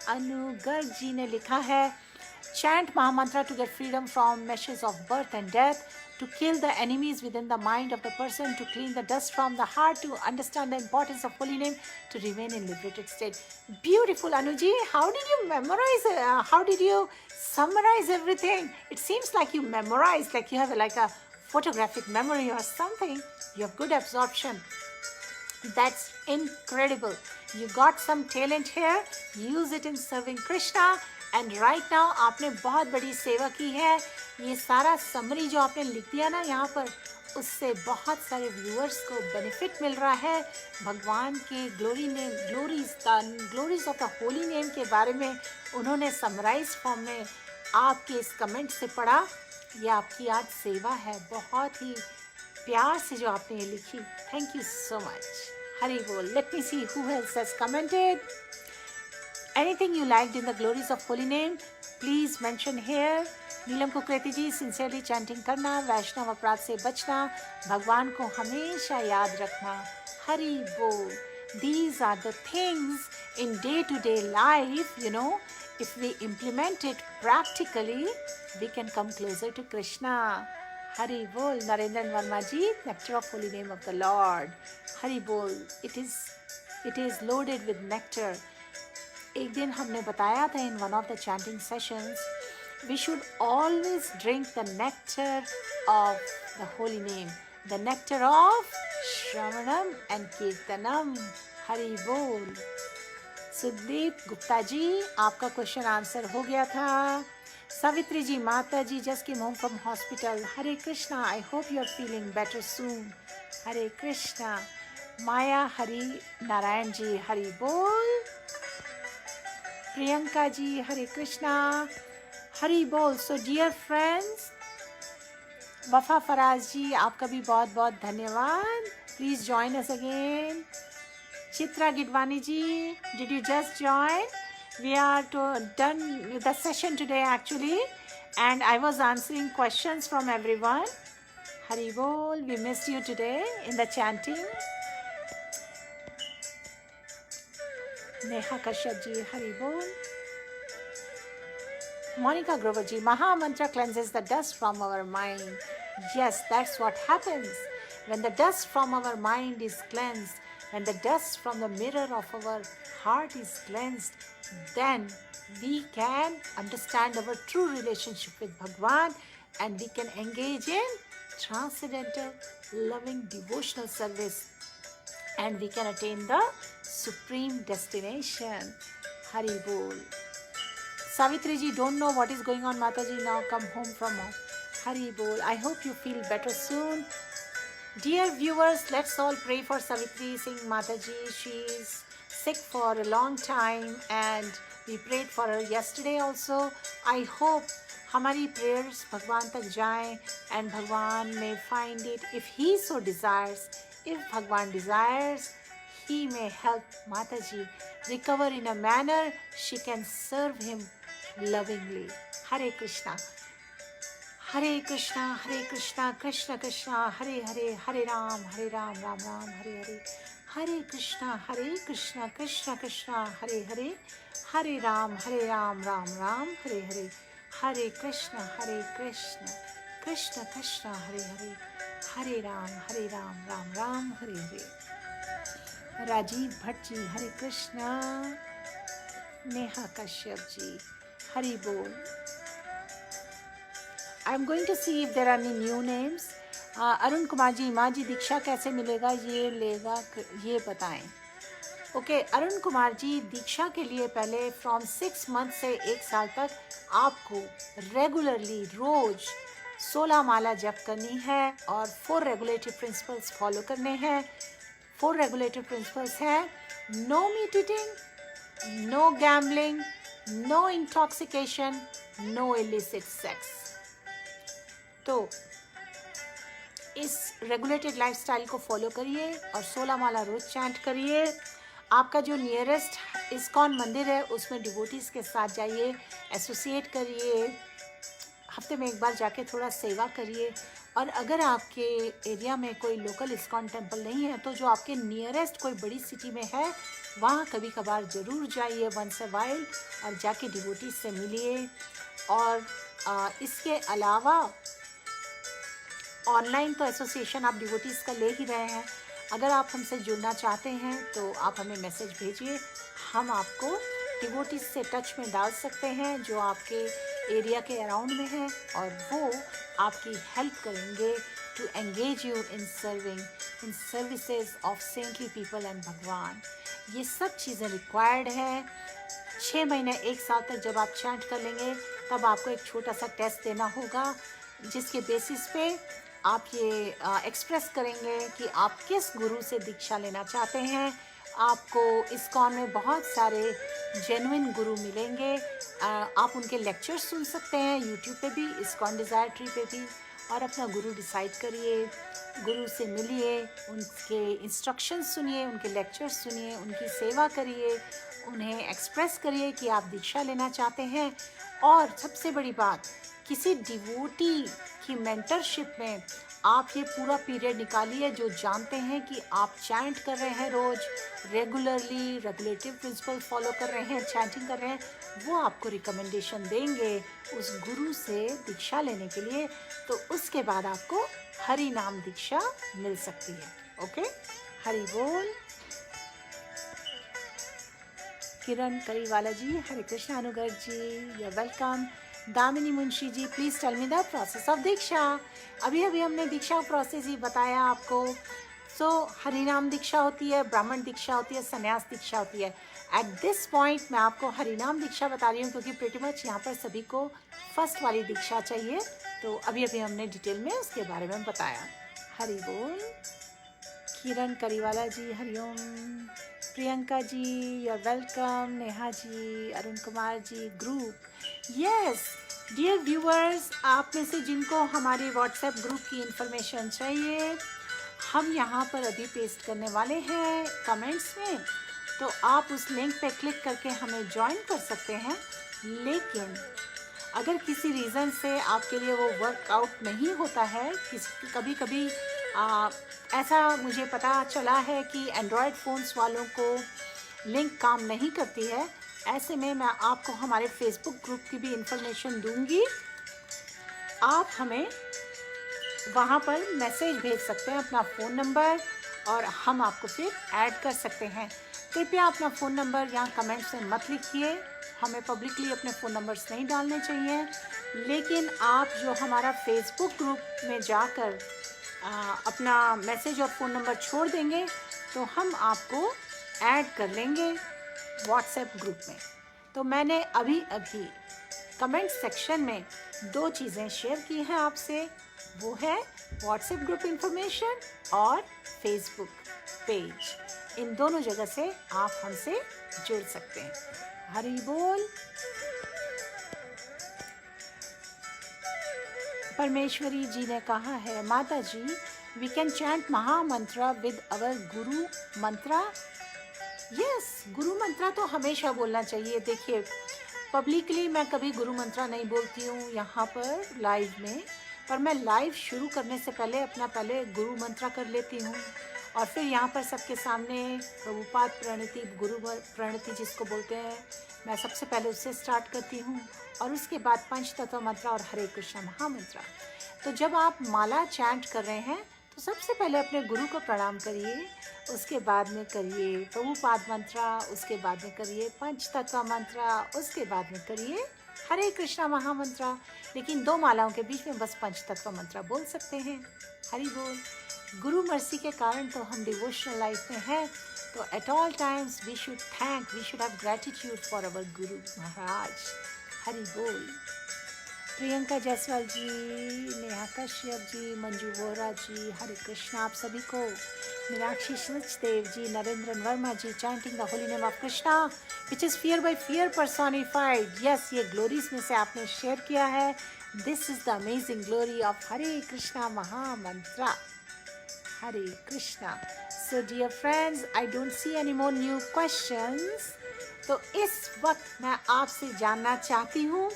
अनुगर्ग जी ने लिखा है, chant Mahamantra to get freedom from meshes of birth and death, to kill the enemies within the mind of the person, to clean the dust from the heart, to understand the importance of holy name, to remain in liberated state. Beautiful, Anuji. How did you memorize it? How did you summarize everything? It seems like you memorized, like you have like a photographic memory or something. You have good absorption. That's incredible. You got some talent here. Use it in serving Krishna. And right now आपने बहुत बड़ी सेवा की है. ये सारा summary जो आपने लिख दिया ना यहाँ पर, उससे बहुत सारे व्यूअर्स को बेनिफिट मिल रहा है. भगवान के glory name, glories of the holy name के बारे में उन्होंने समराइज फॉर्म में आपके इस कमेंट से पढ़ा. ये आपकी आज सेवा है, बहुत ही प्यार से जो आपने ये लिखी. Thank you so much. Hari बोल. Let me see who else has commented. Anything you liked in the glories of holy name, please mention here. Neelam Kukreti ji, sincerely chanting करना, वैष्णव अपराध से बचना, भगवान को हमेशा याद रखना. हरि बोल. These are the things in day-to-day life, you know, if we implement it practically, we can come closer to Krishna. Hari Bol. Narendran Verma ji, nectar of holy name of the Lord. Hari Bol. It is loaded with nectar. एक दिन हमने बताया था in one of the chanting sessions, we should always drink the nectar of the holy name, the nectar of Shravanam and Kirtanam. Hari Bol. Sudeep Gupta जी, आपका question answer हो गया था. सावित्री जी, माता जी just came home from hospital. Hare Krishna. I hope you are feeling better soon. Hare Krishna. माया हरि नारायण जी, हरि बोल. प्रियंका जी, हरे कृष्णा. हरि बोल. So dear friends, वफा फराज जी, आपका भी बहुत बहुत धन्यवाद. Please join us again. Chitra Gidwani ji, did you just join? We are done with the session today actually, and I was answering questions from everyone. Hari बोल. We missed you today in the chanting. Neha Kashyap ji, Hari बोल. Monica Grover ji, Maha Mantra cleanses the dust from our mind. Yes, that's what happens. When the dust from our mind is cleansed, when the dust from the mirror of our heart is cleansed, then we can understand our true relationship with Bhagwan and we can engage in transcendental, loving, devotional service and we can attain the supreme destination. Hari Bol. Savitri ji, don't know what is going on, Mataji, now come home from home. Hari Bol. I hope you feel better soon. Dear viewers, let's all pray for Savitri Singh Mataji. She is sick for a long time and we prayed for her yesterday also. I hope हमारी prayers भगवान तक जाएं and भगवान may find it if he so desires. If Bhagwan desires, he may help Mataji recover in a manner she can serve him lovingly. Hare Krishna. Hare Krishna, Hare Krishna, Krishna Krishna, Hare Hare, Hare Ram, Ram Ram, Hare Hare. Hare Krishna, Krishna Krishna, Hare Hare, Hare Ram, Ram Ram, Hare Hare. Hare Krishna, Krishna Krishna, Hare Hare, Hare Ram, Ram, Hare Hare. Rajiv Bhatt ji, Hare Krishna. Neha Kashyap ji, Hari Bol. I am going to see if there are any new names. Arun Kumar जी, माँ जी दीक्षा कैसे मिलेगा ये बताएं. Okay Arun Kumar जी, दीक्षा के लिए पहले from 6 month से 1 साल तक आपको रेगुलरली रोज 16 माला जप करनी है और 4 रेगुलेटिव प्रिंसिपल्स फॉलो करने हैं. 4 रेगुलेटिव प्रिंसिपल्स हैं: no meat eating, no gambling, no intoxication, no illicit sex. तो इस रेगुलेटेड लाइफस्टाइल को फॉलो करिए और 16 माला रोज चैंट करिए. आपका जो नियरेस्ट इस्कॉन मंदिर है उसमें डिवोटीज़ के साथ जाइए, एसोसिएट करिए, हफ्ते में एक बार जाके थोड़ा सेवा करिए. और अगर आपके एरिया में कोई लोकल इस्कॉन टेम्पल नहीं है तो जो आपके नियरेस्ट कोई बड़ी सिटी में है वहाँ कभी कभार ज़रूर जाइए वंस अ वाइल और जाके डिवोटीज़ से मिलिए. और इसके अलावा ऑनलाइन तो एसोसिएशन आप डिवोटीज़ का ले ही रहे हैं. अगर आप हमसे जुड़ना चाहते हैं तो आप हमें मैसेज भेजिए, हम आपको डिवोटीज़ से टच में डाल सकते हैं जो आपके एरिया के अराउंड में हैं और वो आपकी हेल्प करेंगे to engage you in serving in services of saintly people and भगवान. ये सब चीज़ें रिक्वायर्ड हैं. 6 महीने 1 साल तक जब आप चैंट कर लेंगे तब आपको एक छोटा सा टेस्ट देना होगा जिसके बेसिस पे आप ये एक्सप्रेस करेंगे कि आप किस गुरु से दीक्षा लेना चाहते हैं. आपको इस्कॉन में बहुत सारे जेन्युइन गुरु मिलेंगे. आप उनके लेक्चर्स सुन सकते हैं यूट्यूब पे भी, इस्कॉन डिज़ायर ट्री पे भी, और अपना गुरु डिसाइड करिए, गुरु से मिलिए, उनके इंस्ट्रक्शंस सुनिए, उनके लेक्चर्स सुनिए, उनकी सेवा करिए, उन्हें एक्सप्रेस करिए कि आप दीक्षा लेना चाहते हैं. और सबसे बड़ी बात, किसी डिवोटी की मेंटरशिप में आप ये पूरा पीरियड निकालिए जो जानते हैं कि आप चैंट कर रहे हैं रोज़ रेगुलरली, रेगुलेटिव प्रिंसिपल फॉलो कर रहे हैं, चैंटिंग कर रहे हैं, वो आपको रिकमेंडेशन देंगे उस गुरु से दीक्षा लेने के लिए. तो उसके बाद आपको हरि नाम दीक्षा मिल सकती है. ओके, हरि बोल. किरण करीवाला जी, हरे कृष्णा. अनुगर ji, you are welcome. Damini Munshi ji, please tell me the process of diksha. अभी हमने दीक्षा प्रोसेस ही बताया आपको. सो हरिनाम दीक्षा होती है, ब्राह्मण दीक्षा होती है, संन्यास दीक्षा होती है. एट दिस पॉइंट मैं आपको हरिनाम दीक्षा बता रही हूँ क्योंकि प्रीटी मच यहाँ पर सभी को फर्स्ट वाली दीक्षा चाहिए. तो अभी हमने डिटेल में उसके बारे में बताया. हरि बोल. Kiran Kariwala ji, Hari Om. Priyanka ji, you are welcome. Neha ji, Arun Kumar ji, group. Yes dear viewers, आप में से जिनको हमारे व्हाट्सएप ग्रुप की इन्फॉर्मेशन चाहिए हम यहाँ पर अभी पेस्ट करने वाले हैं कमेंट्स में, तो आप उस लिंक पे क्लिक करके हमें ज्वाइन कर सकते हैं. लेकिन अगर किसी रीज़न से आपके लिए वो वर्कआउट नहीं होता है, कभी कभी ऐसा मुझे पता चला है कि एंड्रॉयड फ़ोन्स वालों को लिंक काम नहीं करती है, ऐसे में मैं आपको हमारे फेसबुक ग्रुप की भी इंफॉर्मेशन दूंगी. आप हमें वहाँ पर मैसेज भेज सकते हैं अपना फ़ोन नंबर और हम आपको फिर ऐड कर सकते हैं. कृपया अपना फ़ोन नंबर यहाँ कमेंट्स में मत लिखिए, हमें पब्लिकली अपने फ़ोन नंबर्स नहीं डालने चाहिए। लेकिन आप जो हमारा फेसबुक ग्रुप में जाकर अपना मैसेज और फ़ोन नंबर छोड़ देंगे तो हम आपको ऐड कर लेंगे व्हाट्सएप ग्रुप में। तो मैंने अभी अभी कमेंट सेक्शन में 2 चीज़ें शेयर की हैं आपसे, वो है व्हाट्सएप ग्रुप इंफॉर्मेशन और फेसबुक पेज। इन दोनों जगह से आप हमसे जुड़ सकते हैं। हरि बोल। परमेश्वरी जी ने कहा है, Mata ji we can chant mahamantra with our guru mantra. Yes, गुरु मंत्रा तो हमेशा बोलना चाहिए। देखिए, पब्लिकली मैं कभी गुरु मंत्रा नहीं बोलती हूँ यहाँ पर लाइव में, पर मैं लाइव शुरू करने से पहले गुरु मंत्रा कर लेती हूँ और फिर यहाँ पर सबके सामने प्रभुपाद प्रणति, गुरु प्रणति जिसको बोलते हैं, मैं सबसे पहले उससे स्टार्ट करती हूँ और उसके बाद पंच तत्व मंत्रा और हरे कृष्णा महामंत्रा। तो जब आप माला चैंट कर रहे हैं तो सबसे पहले अपने गुरु को प्रणाम करिए, उसके बाद में करिए प्रभुपाद मंत्रा, उसके बाद में करिए पंच तत्व मंत्रा, उसके बाद में करिए हरे कृष्णा महामंत्रा। लेकिन 2 मालाओं के बीच में बस पंच तत्व मंत्रा बोल सकते हैं। हरि बोल। गुरु मर्सी के कारण तो हम डिवोशनल लाइफ में हैं, तो at all times we should have gratitude for our guru Maharaj. Hari बोल। प्रियंका जायसवाल जी, नेहा कश्यप जी, मंजू वोरा जी, हरे कृष्णा आप सभी को। Meenakshi Sachdev ji, Narendra Verma ji, chanting the holy name of Krishna which is fear by fear personified. Yes, ये ग्लोरीज में से आपने शेयर किया है। This is the amazing glory of Hare Krishna mahamantra. Hare Krishna. So dear friends, I don't see any more new questions. तो इस वक्त मैं आपसे जानना चाहती हूँ,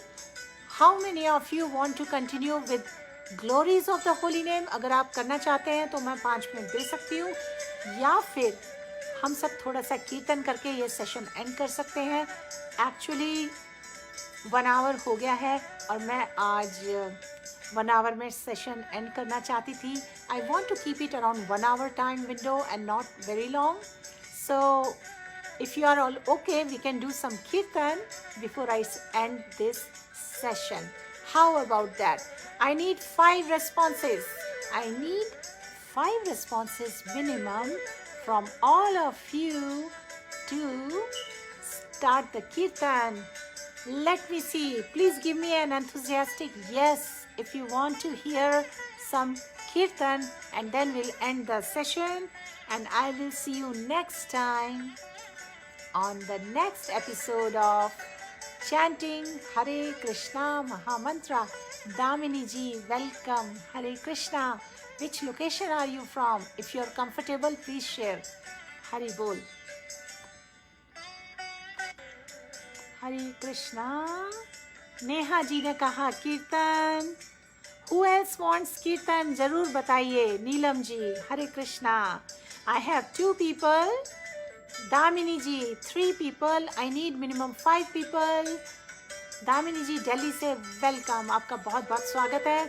How many of you want to continue with glories of the holy name? अगर आप करना चाहते हैं तो मैं 5 मिनट दे सकती हूँ, या फिर हम सब थोड़ा सा कीर्तन करके ये सेशन एंड कर सकते हैं। एक्चुअली 1 आवर हो गया है और मैं आज 1 आवर में सेशन एंड करना चाहती थी। I want to keep it around 1 hour time window and not very long. So if you are all okay, we can do some kirtan before I end this session. How about that? I need 5 responses. I need 5 responses minimum from all of you to start the kirtan. Let me see. Please give me an enthusiastic yes if you want to hear some kirtan, and then we'll end the session, and I will see you next time on the next episode of Chanting Hare Krishna Mahamantra. Damini ji, welcome. Hare Krishna. Which location are you from? If you are comfortable, please share. Hari Bol. Hare Krishna. Neha ji ने कहा कीर्तन। Who else wants कीर्तन? जरूर बताइए। नीलम ji, Hare Krishna. I have 2 people. Damini ji, 3 people. I need minimum 5 people. Damini जी दिल्ली से welcome, आपका बहुत बहुत स्वागत है।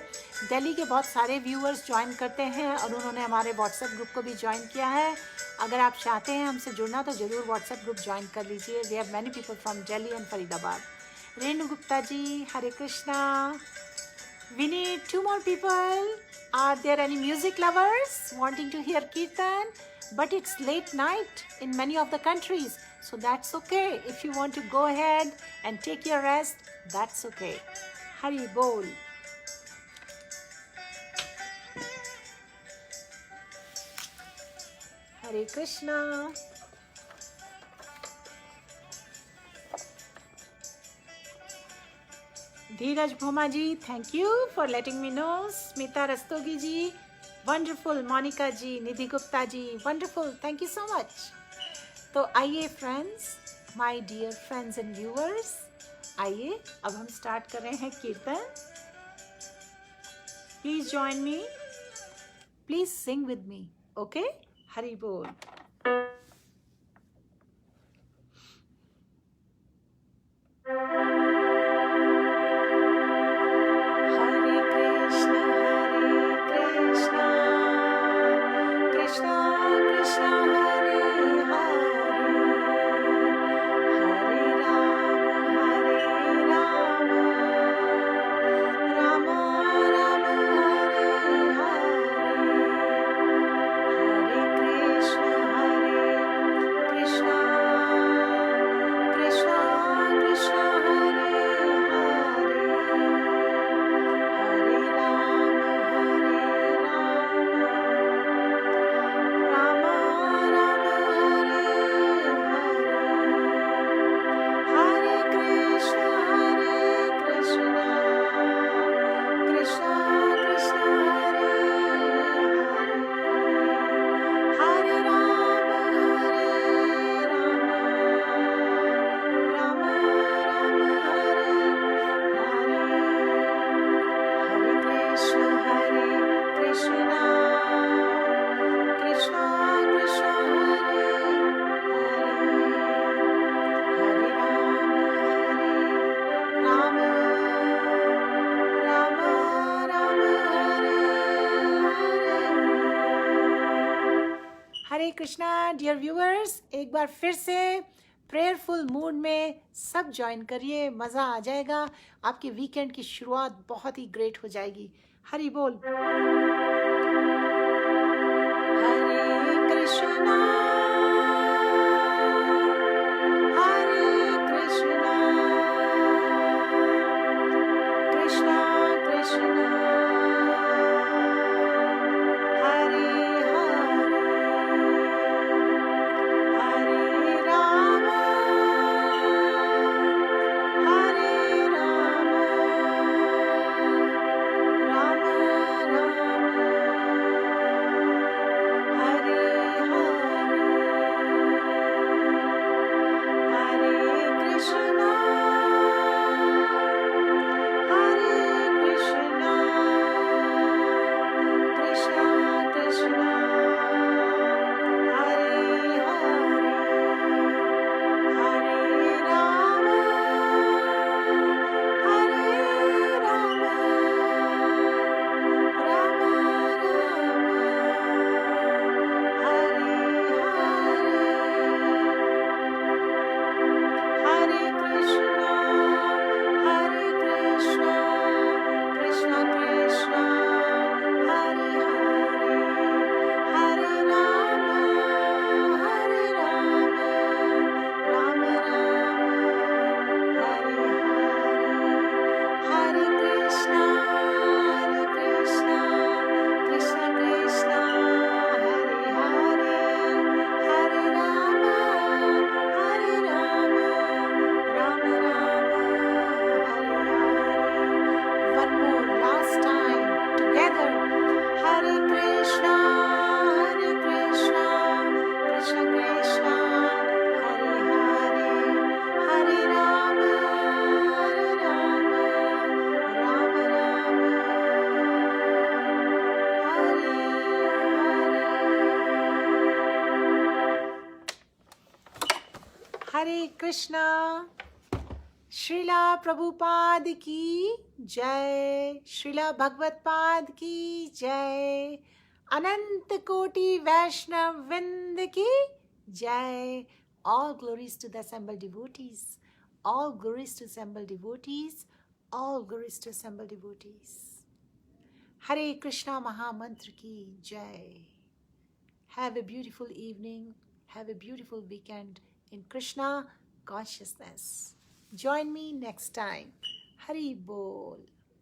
दिल्ली के बहुत सारे व्यूअर्स ज्वाइन करते हैं और उन्होंने हमारे व्हाट्सएप ग्रुप को भी ज्वाइन किया है। अगर आप चाहते हैं हमसे जुड़ना तो ज़रूर व्हाट्सएप ग्रुप ज्वाइन कर लीजिए। We have many people from Delhi and Faridabad. Renu Gupta ji, Hare Krishna. We need 2 more people. Are there any music lovers wanting to hear kirtan? But it's late night in many of the countries, so that's okay. If you want to go ahead and take your rest, that's okay. Hari Bol. Hare Krishna. Dheeraj Bhoma ji, thank you for letting me know. Smita Rastogi ji, wonderful. Monika ji, Nidhi Gupta ji, wonderful, thank you so much. तो आइए friends, my dear friends and viewers, आइए अब हम start कर रहे हैं कीर्तन। Please join me, please sing with me, okay? Hari Bol. Krishna Krishna Hare Hare, dear viewers, एक बार फिर से प्रेयरफुल मूड में सब ज्वाइन करिए, मज़ा आ जाएगा। आपके वीकेंड की शुरुआत बहुत ही ग्रेट हो जाएगी। हरि बोल। हरे कृष्णा हरे कृष्णा कृष्णा कृष्णा हरे हरे हरे राम राम राम हरे हरे कृष्णा कृष्णा कृष्णा हरे हरे राम राम हरे कृष्णा कृष्णा कृष्णा हरे हरे राम राम हरे हरे कृष्णा कृष्णा कृष्णा हरे हरे राम राम हरे हरे। One more last time together. Hare Krishna Krishna Krishna हरे हरे राम राम हरे हरे कृष्णा। श्रीला प्रभुपाद की जय, श्रीला भगवत पाद की जय, अनंत कोटि वैष्णव वृंद की जय। All glories to the assembled devotees. All glories to assembled devotees. All glories to assembled devotees. हरे कृष्णा महामंत्र की जय। Have a beautiful evening. Have a beautiful weekend in Krishna consciousness. Join me next time. Hari Bol.